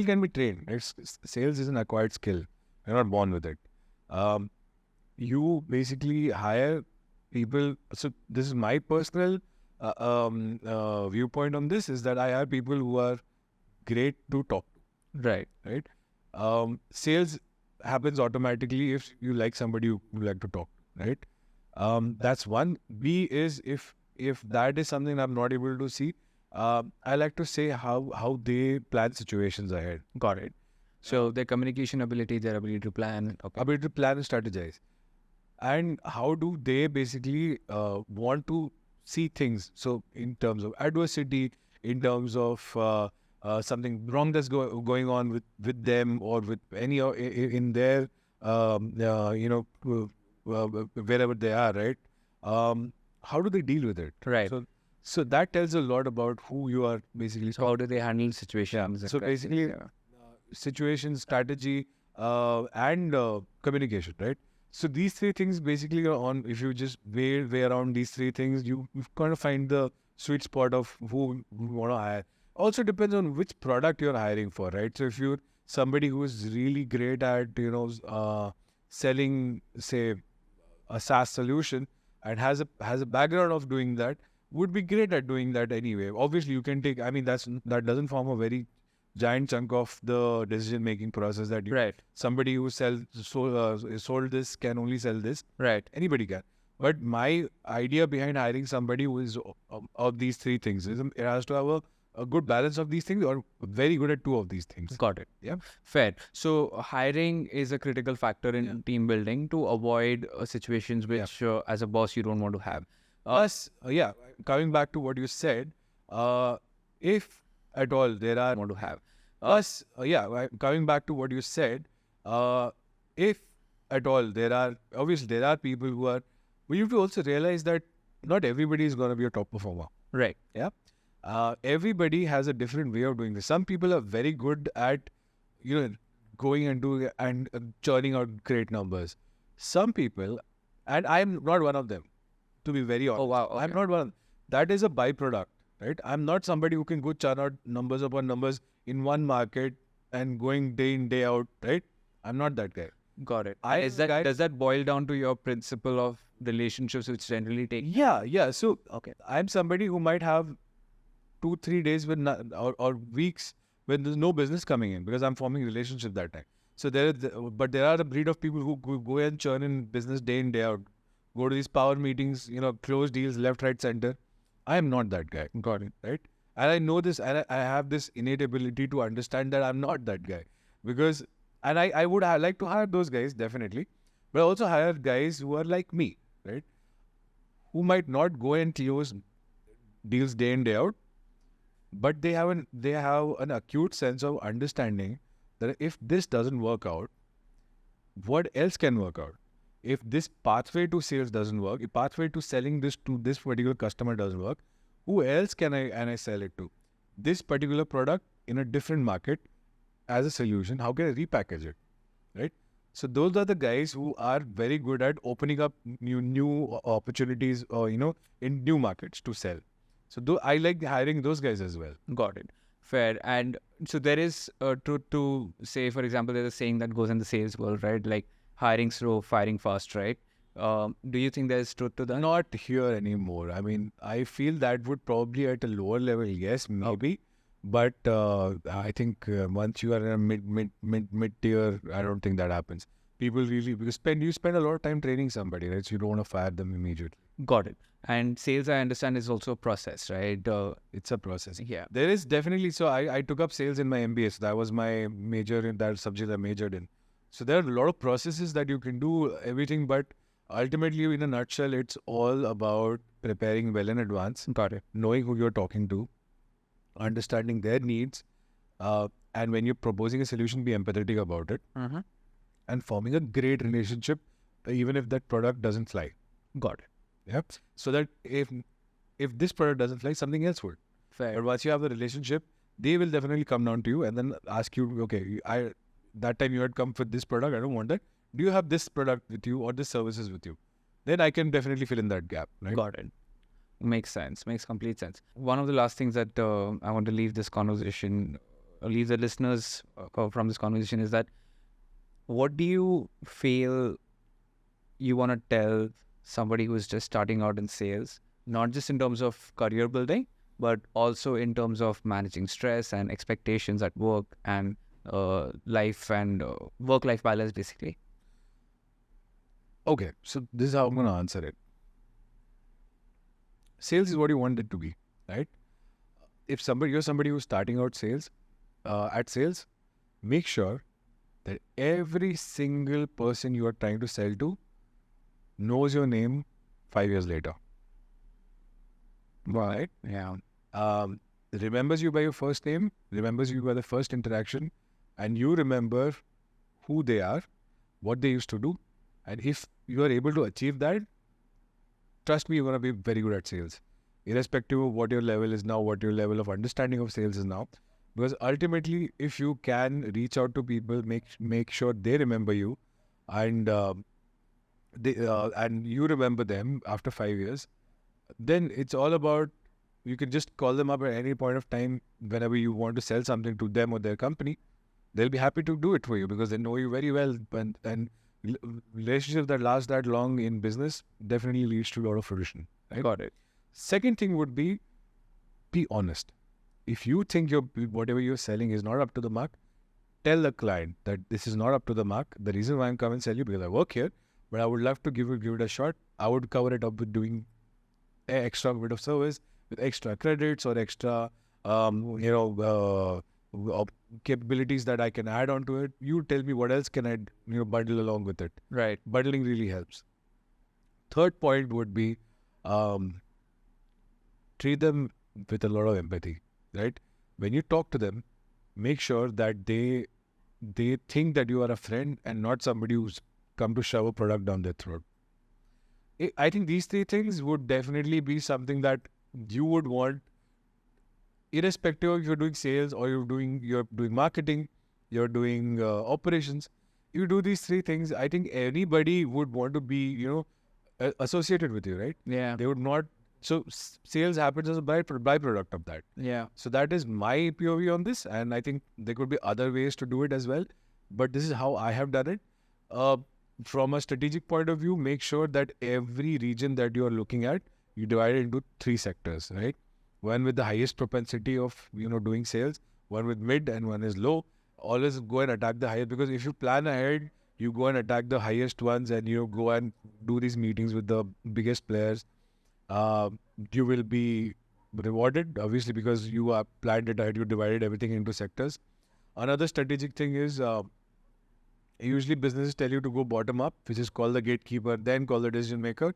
can be trained. Right? Sales is an acquired skill. You're not born with it. You basically hire people. So this is my personal viewpoint on this, is that I hire people who are great to talk to. Right. Sales happens automatically if you like somebody you like to talk to, right? That's one. B is if that is something I'm not able to see, I like to say how they plan situations ahead. Got it. So their communication ability, their ability to plan. Okay. Ability to plan and strategize. And how do they basically want to see things? So in terms of adversity, in terms of something wrong that's going on with them or with any in their wherever they are, right? How do they deal with it? Right. So that tells a lot about who you are basically. So how do they handle situations? Yeah. So basically, situation, strategy, and communication, right? So these three things basically are on. If you just weigh around these three things, you kind of find the sweet spot of who you want to hire. Also depends on which product you're hiring for, right? So if you're somebody who is really great at, selling, say, a SaaS solution and has a background of doing that, would be great at doing that anyway. Obviously, you can take. I mean, that doesn't form a very giant chunk of the decision making process. That somebody who sold this can only sell this. Right. Anybody can. But my idea behind hiring somebody who is of these three things is it has to have a good balance of these things, or very good at two of these things. Got it. Yeah. Fair. So hiring is a critical factor in team building to avoid situations which, as a boss, you don't want to have. Coming back to what you said, if at all there are want to have. Coming back to what you said, if at all there are people who are. We have to also realize that not everybody is going to be a top performer. Right. Yeah. Everybody has a different way of doing this. Some people are very good at, going and churning out great numbers. Some people, and I'm not one of them, to be very honest. Oh, wow. Okay. I'm not one. That is a byproduct, right? I'm not somebody who can go churn out numbers upon numbers in one market and going day in, day out, right? I'm not that guy. Got it. I And am a guy- does that boil down to your principle of relationships, which generally take? Yeah. So Okay. I'm somebody who might have 2-3 days when or weeks when there's no business coming in because I'm forming relationship that time. So but there are a breed of people who go and churn in business day in, day out, go to these power meetings, close deals left, right, center. I am not that guy. Got it. Right? And I know this, and I have this innate ability to understand that I'm not that guy. Because, and I would like to hire those guys, definitely. But I also hire guys who are like me, right? Who might not go and close deals day in, day out, but they have an acute sense of understanding that if this doesn't work out, what else can work out? If this pathway to sales doesn't work, if pathway to selling this to this particular customer doesn't work, who else can I sell it to? This particular product in a different market as a solution, how can I repackage it? Right? So those are the guys who are very good at opening up new opportunities or in new markets to sell. So I like hiring those guys as well. Got it. Fair. And so there is truth to say, for example, there's a saying that goes in the sales world, right? Like hiring slow, firing fast, right? Do you think there's truth to that? Not here anymore. I mean, I feel that would probably at a lower level, yes, maybe. But I think once you are in a mid tier, I don't think that happens. People really, because you spend a lot of time training somebody, right? So you don't want to fire them immediately. Got it. And sales, I understand, is also a process, right? It's a process. Yeah. There is definitely, so I took up sales in my MBA. So that was my major in that subject I majored in. So there are a lot of processes that you can do everything, but ultimately, in a nutshell, it's all about preparing well in advance, Got it. knowing who you're talking to, understanding their needs, and when you're proposing a solution, be empathetic about it, and forming a great relationship, even if that product doesn't fly. Got it. Yeah. So that if this product doesn't fly, something else would. Fair. But once you have the relationship, they will definitely come down to you and then ask you, okay, that time you had come for this product, I don't want that. Do you have this product with you or this services with you? Then I can definitely fill in that gap. Right? Got it. Makes sense. Makes complete sense. One of the last things that I want to leave this conversation, leave the listeners from this conversation is that what do you feel you want to tell somebody who is just starting out in sales, not just in terms of career building, but also in terms of managing stress and expectations at work and life and work-life balance, basically? Okay, so this is how I'm going to answer it. Sales is what you want it to be, right? If you're somebody who's starting out at sales, make sure that every single person you are trying to sell to knows your name 5 years later. Right? Yeah. Remembers you by your first name, remembers you by the first interaction, and you remember who they are, what they used to do. And if you are able to achieve that, trust me, you're going to be very good at sales. Irrespective of what your level is now, what your level of understanding of sales is now. Because ultimately, if you can reach out to people, make sure they remember you, and and you remember them after 5 years, then it's all about, you can just call them up at any point of time whenever you want to sell something to them or their company. They'll be happy to do it for you because they know you very well. And relationships that last that long in business definitely leads to a lot of fruition. Right? Got it. Second thing would be honest. If you think whatever you're selling is not up to the mark, tell the client that this is not up to the mark. The reason why I'm coming and sell you because I work here, but I would love to give it a shot. I would cover it up with doing an extra bit of service with extra credits or extra capabilities that I can add onto it. You tell me what else can I bundle along with it. Right. Bundling really helps. Third point would be treat them with a lot of empathy, right? When you talk to them, make sure that they think that you are a friend and not somebody who's come to shove a product down their throat. I think these three things would definitely be something that you would want, irrespective of if you're doing sales or you're doing marketing, you're doing operations. You do these three things, I think anybody would want to be, associated with you, right? Yeah. They would not. So sales happens as a byproduct of that. Yeah. So that is my POV on this, and I think there could be other ways to do it as well. But this is how I have done it. From a strategic point of view, make sure that every region that you are looking at, you divide it into 3 sectors, right? One with the highest propensity of doing sales, one with mid, and one is low. Always go and attack the highest, because if you plan ahead, you go and attack the highest ones, and you go and do these meetings with the biggest players. You will be rewarded, obviously, because you are planned it ahead. You divided everything into sectors. Another strategic thing is, usually businesses tell you to go bottom up, which is call the gatekeeper, then call the decision maker.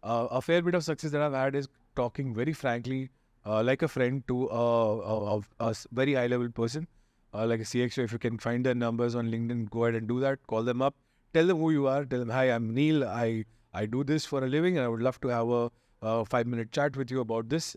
A fair bit of success that I've had is talking very frankly, like a friend, to a very high level person, like a CXO. If you can find their numbers on LinkedIn, go ahead and do that. Call them up, tell them who you are, tell them, hi, I'm Neil. I do this for a living, and I would love to have a 5-minute chat with you about this.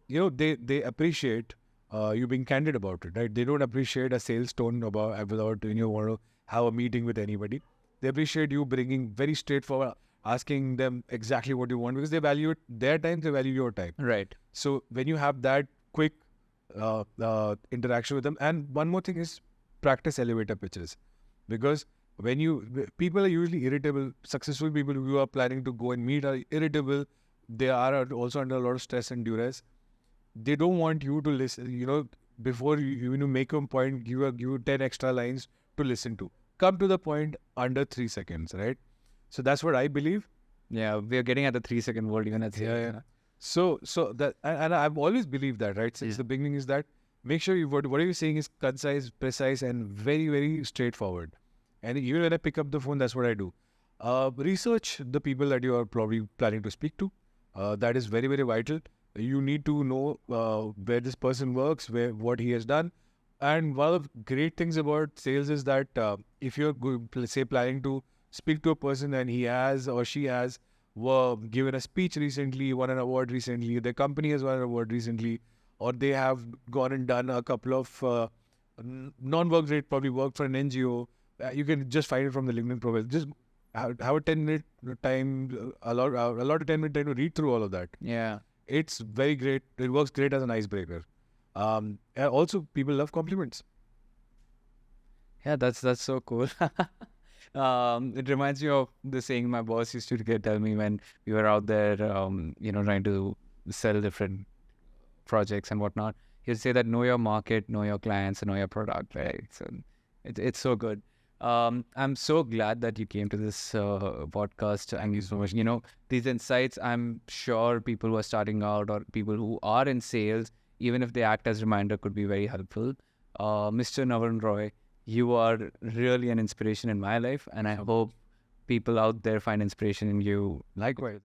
They appreciate you being candid about it, right? They don't appreciate a sales tone without when you want to have a meeting with anybody. They appreciate you bringing very straightforward, asking them exactly what you want, because they value their time, they value your time. Right. So when you have that quick interaction with them, and one more thing is practice elevator pitches, because people are usually irritable. Successful people who are planning to go and meet are irritable. They are also under a lot of stress and duress. They don't want you to listen. Before you make a point, give you 10 extra lines to listen to. Come to the point under 3 seconds, right? So that's what I believe. Yeah, we are getting at the 3-second world even at Yeah. So that, and I've always believed that, right? Since the beginning, is that make sure whatever you're saying is concise, precise, and very, very straightforward. And even when I pick up the phone, that's what I do. Research the people that you are probably planning to speak to. That is very, very vital. You need to know where this person works, what he has done. And one of the great things about sales is that if you're planning to speak to a person, and he has or she has given a speech recently, won an award recently, their company has won an award recently, or they have gone and done a couple of non-work rate, probably worked for an NGO, you can just find it from the LinkedIn profile. Just have a 10-minute time, allot a 10-minute time to read through all of that. Yeah. It's very great. It works great as an icebreaker. And also, people love compliments. Yeah, that's so cool. It reminds me of the saying my boss used to tell me when we were out there, trying to sell different projects and whatnot. He'd say that know your market, know your clients, and know your product, right? So it's so good. I'm so glad that you came to this podcast. Thank you so much. These insights, I'm sure people who are starting out or people who are in sales, even if they act as reminder, could be very helpful. Mr. Navarun Roy, you are really an inspiration in my life, and I hope people out there find inspiration in you. Likewise.